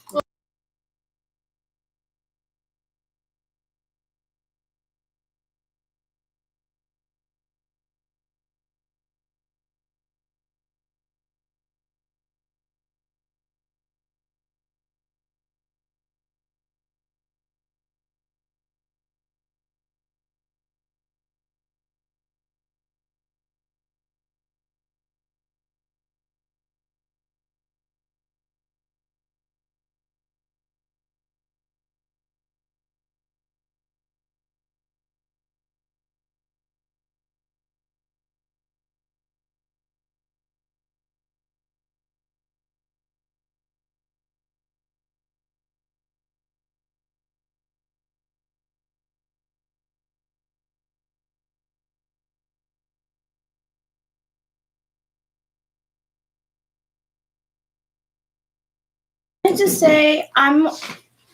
I just say I'm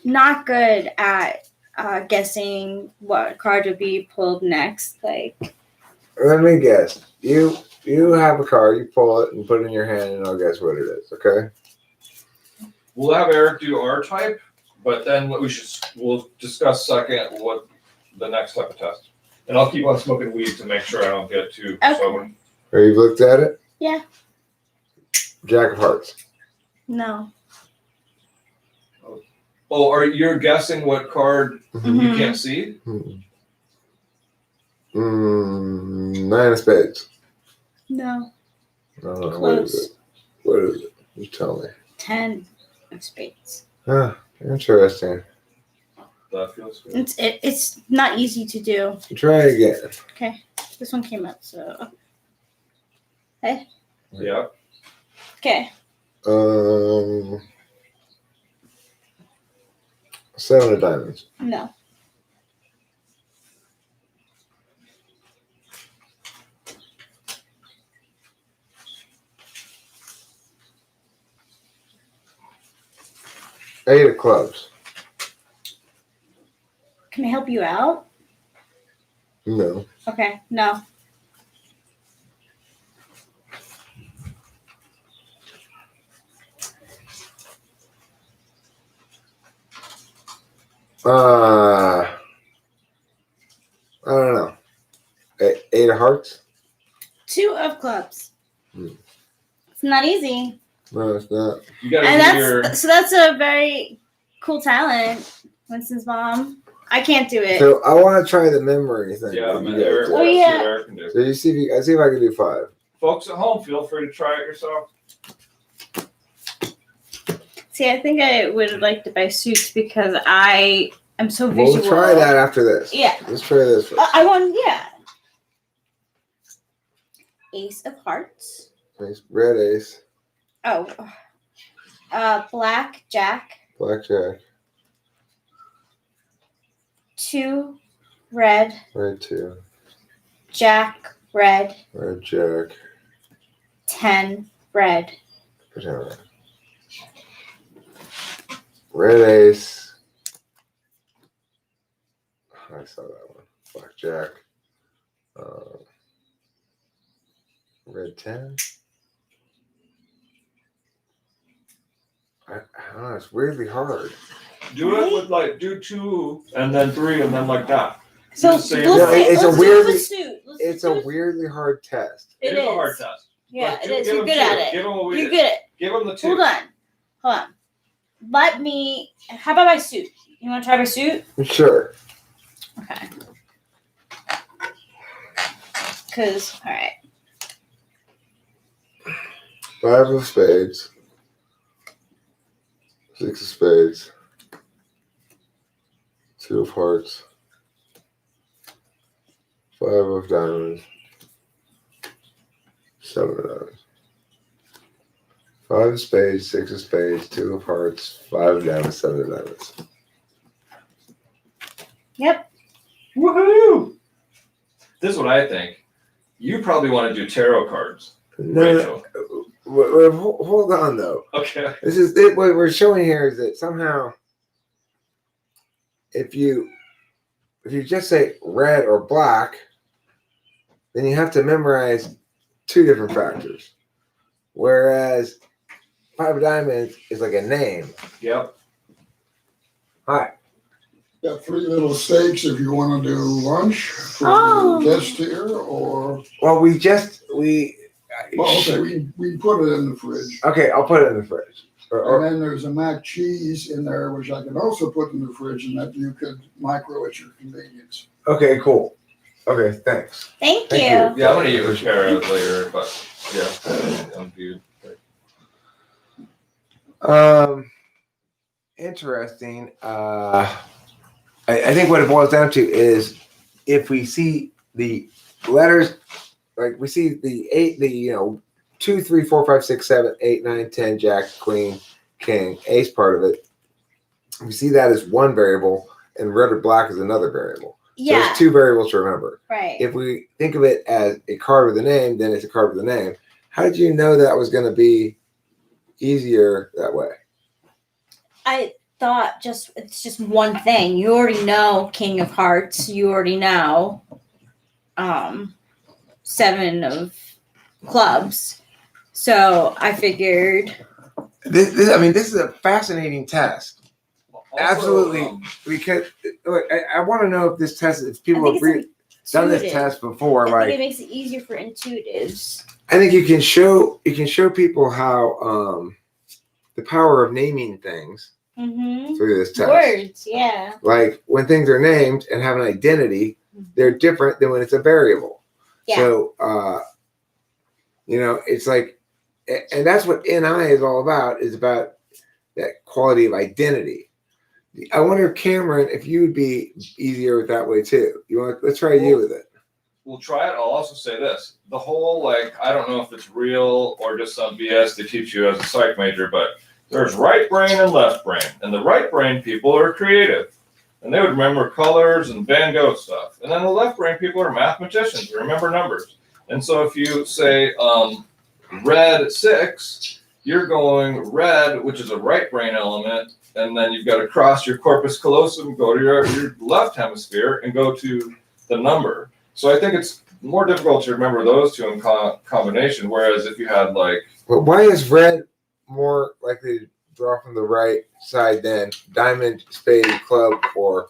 not good at guessing what card would be pulled next. Like, Let me guess. You have a card. You pull it and put it in your hand, and I'll guess what it is. Okay. We'll have Eric do our type, but then we'll discuss second what the next type of test. And I'll keep on smoking weed to make sure I don't get too Okay. sober. Have you looked at it? Yeah. Jack of Hearts. no. Oh, are you guessing what card you Mhm. can't see? Mm-mm. Nine of spades. No. What Close. is it? What is it? You tell me. 10 of spades. Huh. Interesting. That feels good. It's not easy to do. Try again. Okay. This one came up, so. Yeah. Okay. 7 of diamonds. No. Eight of clubs. Can I help you out? No. Okay. No. I don't know. Eight of hearts? 2 of clubs. Hmm. It's not easy. No, it's not. You gotta And do your. that's a very cool talent, Winston's mom. I can't do it. So I want to try the memory thing. Yeah, that you man, guys Eric, did. Oh, yeah. see what Eric can do. So you see, I see if I can do 5. Folks at home, feel free to try it yourself. See, I think I would like to buy suits because I am so visual. We'll try that after this. Yeah. Let's try this first. I want, yeah. Ace of hearts. Nice. Red ace. Oh. Black jack. Blackjack. 2 red. Red 2. Jack red. Red jack. 10 red. Red ace. I saw that one. Blackjack. Red 10. I don't know. It's weirdly hard. Do it with do 2 and then 3 and then like that. So Just say let's it. It's a let's do weirdly- the suit. It's a weirdly hard test. It is is a hard test. Yeah, But it do- is. give You're him good 2. at it. Give him what we You're did. good at it. Give him the 2. Hold on. Let me. How about my suit? You want to try my suit? Sure. Okay. Because, all right. 5 of spades. 6 of spades. 2 of hearts. 5 of diamonds. 7 of diamonds. 5 of spades, 6 of spades, 2 of hearts, 5 of diamonds, 7 of diamonds. Yep. Woohoo! This is what I think. You probably want to do tarot cards, Rachel. Hold on though. Okay. This is it. What we're showing here is that somehow, if you just say red or black, then you have to memorize 2 different factors. Whereas 5 of diamonds is like a name. Yep. Hi. Got 3 little steaks if you want to do lunch for Oh. the guest here, or Well, we. well, okay, we can put it in the fridge. Okay, I'll put it in the fridge. And then there's a mac cheese in there, which I can also put in the fridge, and that you could micro at your convenience. Okay, cool. Okay, thanks. Thank Thank you. you. Yeah, I'm gonna use tarot later, but yeah, I'm good. Interesting. I think what it boils down to is if we see the letters, like we see the 8, 2, 3, 4, 5, 6, 7, 8, 9, 10, Jack, Queen, King, Ace part of it. We see that as one variable, and red or black is another variable. So Yeah. there's 2 variables to remember. Right. If we think of it as a card with a name, then it's a card with a name. How did you know that was going to be easier that way? I thought it's just one thing. You already know King of Hearts. You already know 7 of clubs. So I figured. This is a fascinating test. Also, Absolutely. Because look, I want to know if this test, if people have done this test before. I think it makes it easier for intuitives. I think you can show people how the power of naming things Mm-hmm. through this test. Words, yeah. Like when things are named and have an identity, they're different than when it's a variable. Yeah. So, it's like, and that's what NI is all about, is about that quality of identity. I wonder, Cameron, if you would be easier with that way too. Let's try you with it. We'll try it. I'll also say this. The whole, I don't know if it's real or just some BS they teach you as a psych major, but there's right brain and left brain. And the right brain people are creative. And they would remember colors and Van Gogh stuff. And then the left brain people are mathematicians, they remember numbers. And so if you say red 6, you're going red, which is a right brain element, and then you've got to cross your corpus callosum, go to your left hemisphere, and go to the number. So I think it's more difficult to remember those two in combination, whereas if you had But why is red more likely to draw from the right side than diamond, spade, club, or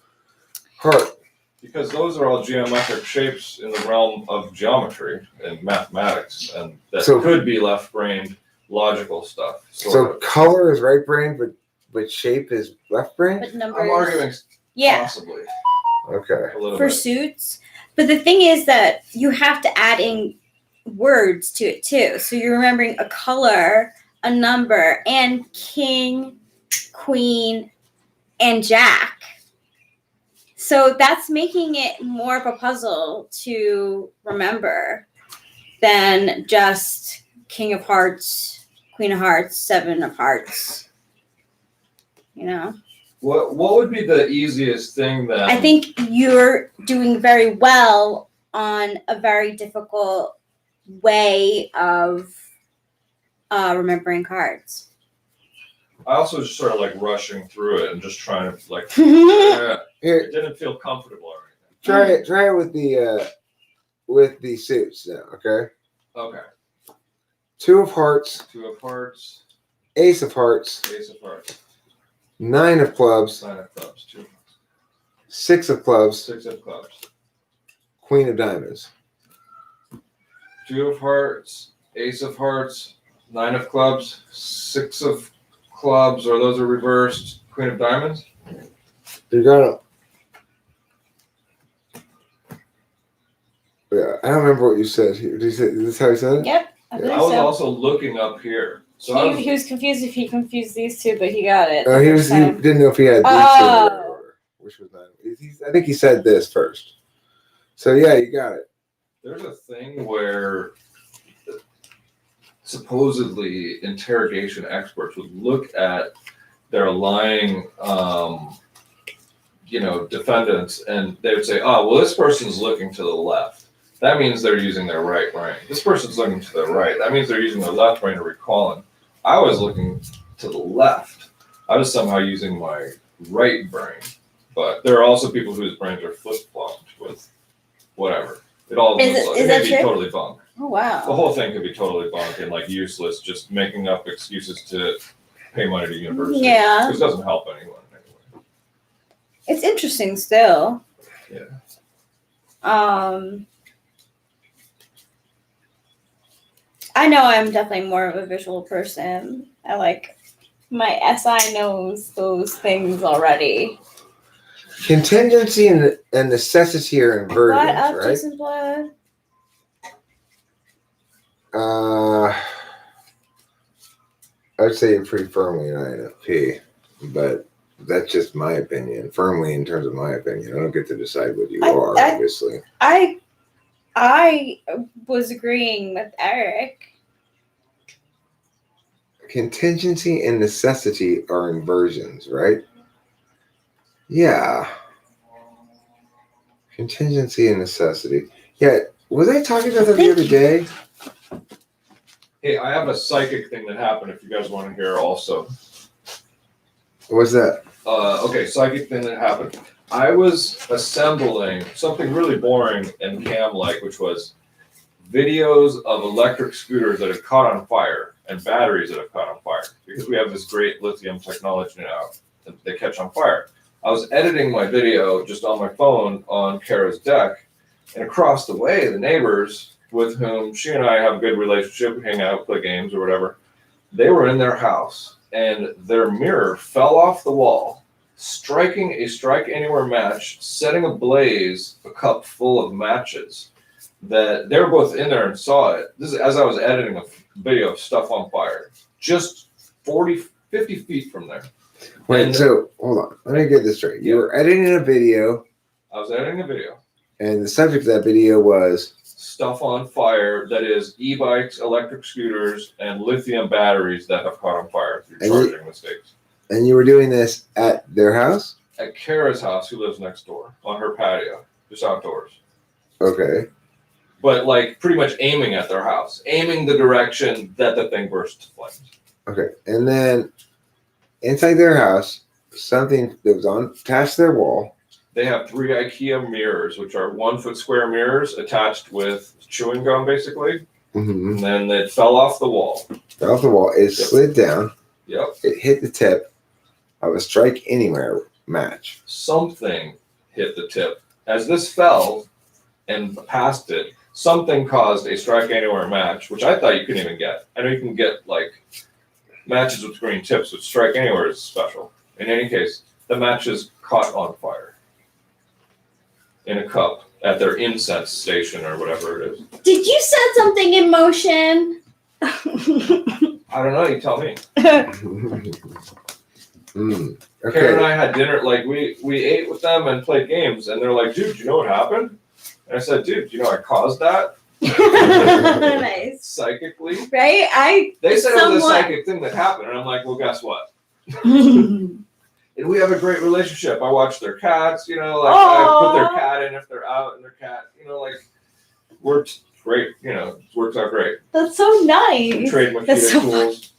heart? Because those are all geometric shapes in the realm of geometry and mathematics, and that could be left-brained logical stuff. So color is right brain, but shape is left brain? But numbers. I'm arguing possibly. Okay. A little For bit. suits. But the thing is that you have to add in words to it too. So you're remembering a color, a number, and king, queen, and jack. So that's making it more of a puzzle to remember than just king of hearts, queen of hearts, 7 of hearts. What would be the easiest thing then? I think you're doing very well on a very difficult way of remembering cards. I also just sort of rushing through it and just trying to it didn't feel comfortable or anything. Try it with the suits now, okay? Okay. 2 of hearts, 2 of hearts, ace of hearts, ace of hearts, 9 of clubs, 9 of clubs, 2 of clubs, 6 of clubs, 6 of clubs, queen of diamonds. 2 of hearts, ace of hearts, 9 of clubs, 6 of clubs, or those are reversed, queen of diamonds. You got it. Yeah, I don't remember what you said here. Did you say, is this how you said it? Yep, I I believe was so. also looking up here. So He was confused if he confused these two, but he got it. He didn't know if he had these two, which was 9. I think he said this first. So yeah, you got it. there's a thing where supposedly interrogation experts would look at their lying defendants, and they would say, oh, well, this person's looking to the left. That means they're using their right brain. This person's looking to the right. That means they're using their left brain to recall. I was looking to the left. I was somehow using my right brain. But there are also people whose brains are flip-flopped with whatever. It all Is it that may be true? totally bunk. Oh, wow. The whole thing could be totally bunk and useless, just making up excuses to pay money to university. Yeah. Which doesn't help anyone anyway. It's interesting still. Yeah. I know I'm definitely more of a visual person. My SI knows those things already. Contingency and necessity are inversions, Blood up, right? Jason's blood. I'd say you're pretty firmly an INFP, but that's just my opinion. Firmly in terms of my opinion. I don't get to decide what you are, obviously. I was agreeing with Eric. Contingency and necessity are inversions, right? Yeah. Contingency and necessity. Yeah. Was I talking about that the other day? Hey, I have a psychic thing that happened if you guys want to hear also. What's that? Okay, psychic thing that happened. I was assembling something really boring and cam-like, which was videos of electric scooters that have caught on fire and batteries that have caught on fire. Because we have this great lithium technology now that they catch on fire. I was editing my video just on my phone on Kara's deck, and across the way, the neighbors with whom she and I have a good relationship, hang out, play games or whatever, they were in their house and their mirror fell off the wall striking a strike anywhere match, setting ablaze a cup full of matches. That they were both in there and saw it. This is as I was editing a video of Stuff on Fire, just 50 feet from there. Wait, so hold on. Let me get this straight. You were editing a video. I was editing a video. And the subject of that video was Stuff on fire, that is e-bikes, electric scooters, and lithium batteries that have caught on fire through charging mistakes. And you were doing this at their house? At Kara's house, who lives next door, on her patio, just outdoors. Okay. But like pretty much aiming at their house, aiming the direction that the thing burst to flames. Okay. And then inside their house, something that was on past their wall. They have 3 IKEA mirrors, which are 1 foot square mirrors attached with chewing gum, basically. Mm-hmm. And then it fell off the wall. Fell off the wall. It slid down. Yep. It hit the tip of a strike anywhere match. Something hit the tip. As this fell and past it, something caused a strike anywhere match, which I thought you couldn't even get. I know you can get like matches with green tips, but strike anywhere is special. In any case, the matches caught on fire in a cup at their incense station or whatever it is. Did you set something in motion? I don't know. You tell me. Okay. Karen and I had dinner. Like we ate with them and played games, and they're like, "Dude, you know what happened?" And I said, "Dude, you know I caused that." Nice. Psychically. Right? They said it was a somewhat- psychic thing that happened, and I'm like, "Well, guess what?" And we have a great relationship. I watch their cats, you know, like I put their cat in if they're out, and their cat, you know, like works great, you know, works out great. That's so nice. Trade mosquito That's so tools.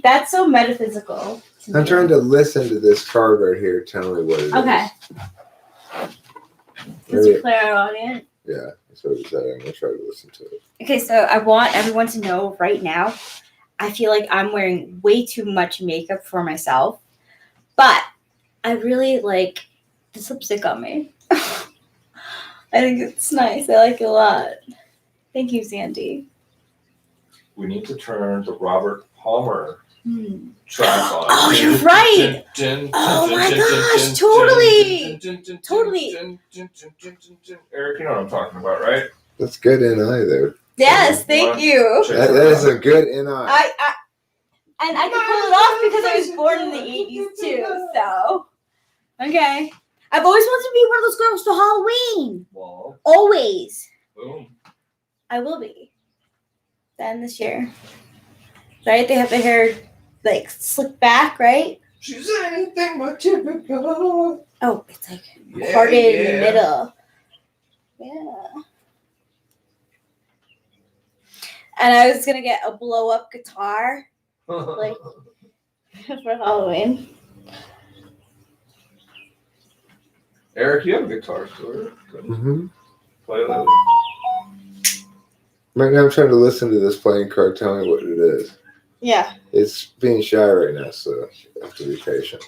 That's so metaphysical. I'm trying to listen to this card right here. Tell me what it is. Okay. Does you clear our audience? Yeah, that's what it said. I'm going to try to listen to it. Okay, so I want everyone to know right now, I feel like I'm wearing way too much makeup for myself, but I really like this lipstick on me. I think it's nice. I like it a lot. Thank you, Sandy. We need to turn the Robert Palmer track on. Oh, you're right. Oh my gosh, totally. Totally. Eric, you know what I'm talking about, right? That's good NI there. Yes, thank you. That is a good NI. And I can pull it off because I was born in the 80s too, so. Okay. I've always wanted to be one of those girls for Halloween. Well, Always. boom. I will be. Then this year. Right? They have the hair like slicked back, right? She's anything but typical. Oh, it's like Yeah, parted in the yeah. middle. Yeah. And I was gonna get a blow up guitar like for Halloween. Eric, you have a guitar store. Mm-hmm. Play that. Right now I'm trying to listen to this playing card. Tell me what it is. Yeah. It's being shy right now, so you have to be patient.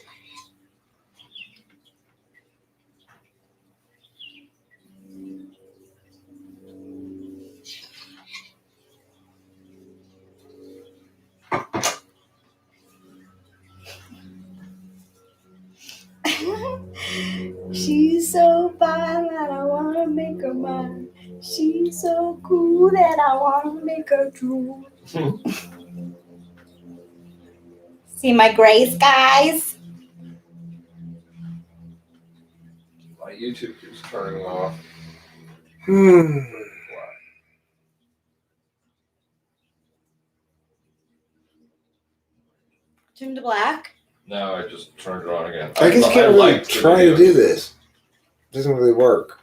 She's so fine that I wanna make her mine. She's so cool that I wanna make her drool. See my gray skies? My YouTube keeps turning off. Turn to black. No, I just turned it on again. I guess you can't really liked the try to video. do this. It doesn't really work.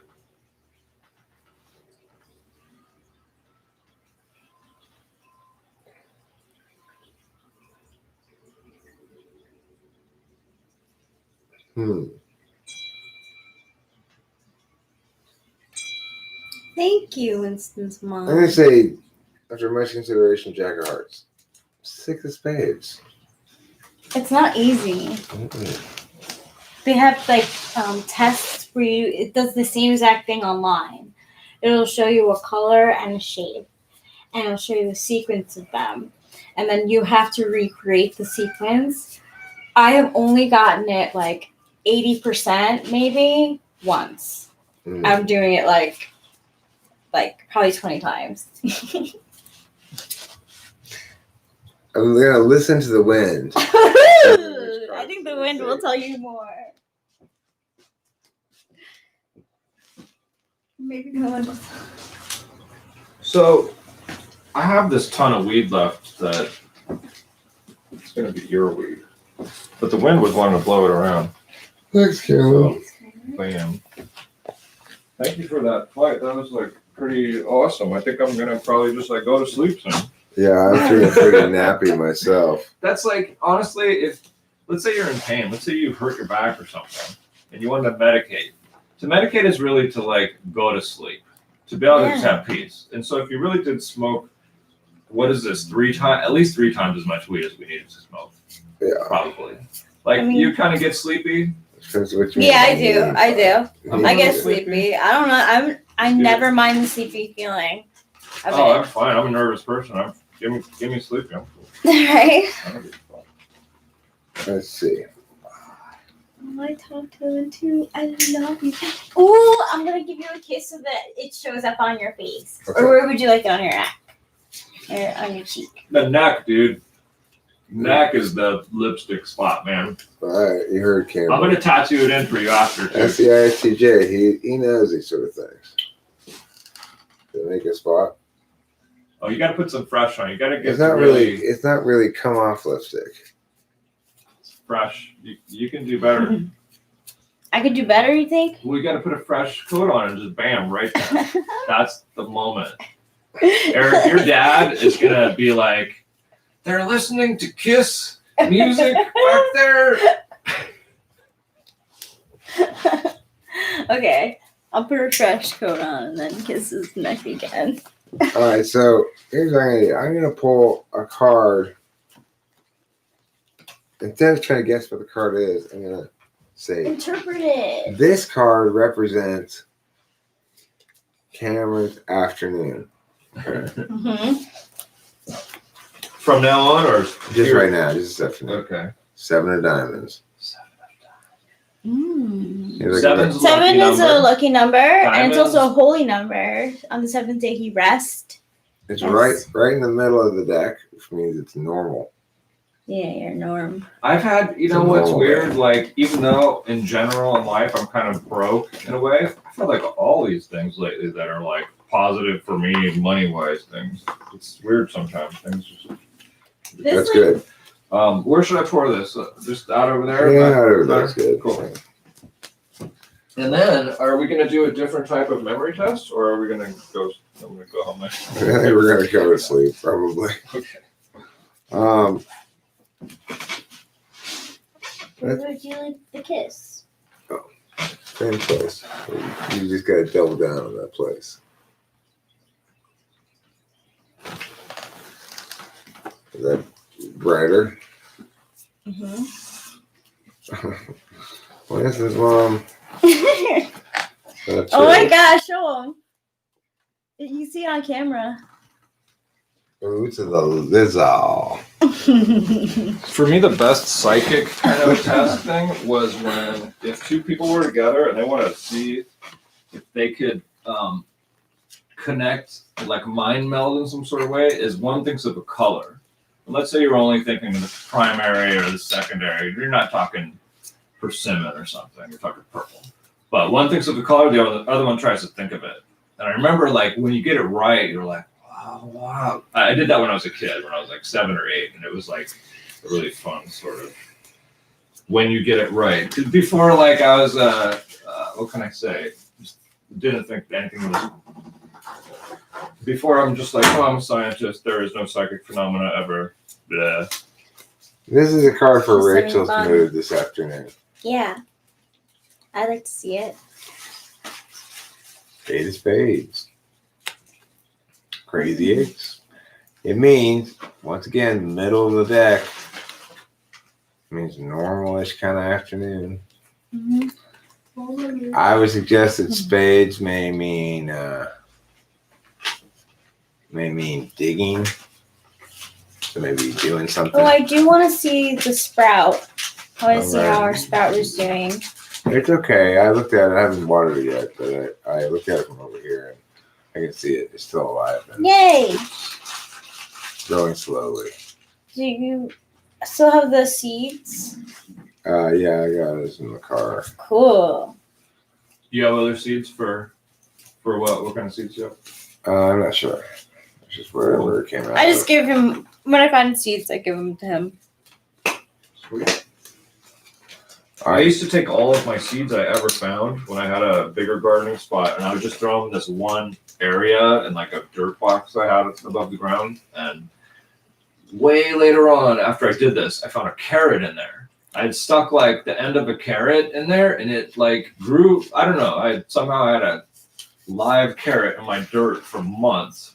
Thank you, Winston's mom. I'm going to say, after much consideration, Jack of Hearts. 6 of Spades. It's not easy. They have like tests where it does the same exact thing online. It'll show you a color and a shape, and it'll show you the sequence of them, and then you have to recreate the sequence I have only gotten it like 80% maybe once. I'm doing it like probably 20 times. I'm gonna listen to the wind. I think the wind will tell you more. Maybe no one will. So, I have this ton of weed left that it's gonna be your weed, but the wind was wanting to blow it around. Thanks, Carol. Bam. Thank you for that flight. That was like pretty awesome. I think I'm gonna probably just like go to sleep soon. Yeah, I'm feeling pretty nappy myself. That's like, honestly, if let's say you're in pain, let's say you hurt your back or something, and you want to medicate. To medicate is really to like go to sleep, to be able to just have peace. And so if you really did smoke, what is this, at least three times as much weed as we needed to smoke. Yeah. Probably. Like, you kind of get sleepy. Yeah, I do. I get sleepy. I don't know. I never mind the sleepy feeling. I'm fine. I'm a nervous person. Give me sleepy. I'm cool. Right? Let's see. I talk to him too. I love you. Ooh, I'm gonna give you a kiss so that it shows up on your face. Okay. Or where would you like it on your neck? Or on your cheek? The neck, dude. Neck is the lipstick spot, man. All right, you heard Cameron. I'm gonna tattoo it in for you after. That's the ISTJ. He knows these sort of things. To make a spot. Oh, you got to put some fresh on. You got to get. It's not really come off lipstick. It's fresh. You can do better. I could do better, you think? We got to put a fresh coat on and just bam, right there. That's the moment. Eric, your dad is gonna be like, they're listening to Kiss music back there. Okay, I'll put a fresh coat on and then kiss his neck again. All right, so here's what I'm gonna do. I'm gonna pull a card. Instead of trying to guess what the card is, I'm gonna say interpret it. This card represents Cameron's afternoon. Okay. From now on, or Just right now, just this afternoon. Okay. 7 of diamonds. Mm. Seven's Seven is a lucky number, and it's Diamonds. also a holy number. On the seventh day, he rests. It's Yes. right in the middle of the deck, which means it's normal. Yeah, you're Norm. I've had, you know It's a what's normal weird? day. Like, even though in general in life I'm kind of broke in a way, I feel like all these things lately that are like positive for me money wise things. It's weird sometimes. Things just. That's good. Where should I pour this? Just out over there? Yeah, Back over that's good. Cool. And then, are we going to do a different type of memory test, or are we going to go? I'm going to go home. I think we're gonna go to sleep probably. Okay. Where would you like the kiss? Same place. You just gotta double down on that place. Is that brighter? Mm-hmm. What is this, Mom? Oh my gosh, show him. You see it on camera. Ooh, to the Lizzo. For me, the best psychic kind of test thing was when if two people were together and they want to see if they could connect, like mind meld in some sort of way, is one thinks of a color. And let's say you're only thinking of the primary or the secondary. You're not talking persimmon or something. You're talking purple. But one thinks of the color, the other one tries to think of it. And I remember, like, when you get it right, you're like, wow. I did that when I was a kid, when I was like 7 or 8, and it was like a really fun sort of when you get it right. 'Cause before, like, I was, what can I say? Just didn't think anything was. Before, I'm just like, oh, I'm a scientist. There is no psychic phenomena ever. Blah. This is a card for Just Rachel's having fun. mood this afternoon. Yeah. I'd like to see it. 8 of spades. Crazy eights. It means, once again, middle of the deck. It means normal-ish kind of afternoon. Mm-hmm. I would suggest that spades may mean digging. So maybe doing something. Oh, I do want to see the sprout. I want to see how Alright. our sprout was doing. It's okay. I looked at it. I haven't watered it yet, but I looked at it from over here and I can see it. It's still alive and Yay! growing slowly. Do you still have the seeds? Yeah, I got this in the car. Cool. Do you have other seeds for what? What kind of seeds do you have? I'm not sure. It's just wherever it came out. I just of. give him, when I find seeds, I give them to him. Sweet. I used to take all of my seeds I ever found when I had a bigger gardening spot, and I would just throw them in this one area in like a dirt box I had above the ground. And way later on, after I did this, I found a carrot in there. I had stuck like the end of a carrot in there, and it like grew. I don't know. I somehow had a live carrot in my dirt for months.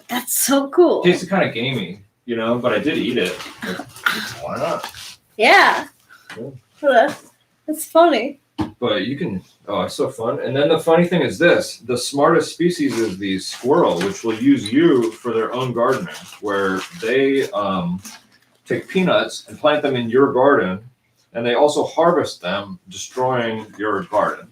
That's so cool. Tasted kind of gamey, you know, but I did eat it. Like, why not? Yeah. Cool. That's funny. But you can, oh, it's so fun. And then the funny thing is this, the smartest species is the squirrel, which will use you for their own gardening, where they take peanuts and plant them in your garden, and they also harvest them, destroying your garden.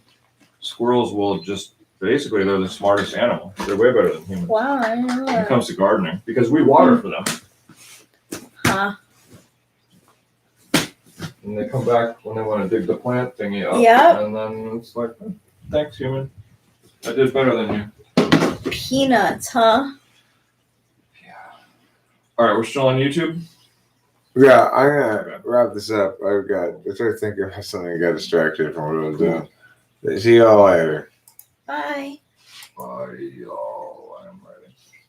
Squirrels will just, basically, they're the smartest animal. They're way better than humans Wow, I didn't know when it that. comes to gardening, because we water for them. Huh. And they come back when they want to dig the plant thingy up. Yep. And then it's like, thanks, human. I did better than you. Peanuts, huh? Yeah. All right, we're still on YouTube. Yeah, I'm gonna wrap this up. I started thinking of something. I got distracted from what I was doing. See y'all later. Bye. Bye, y'all.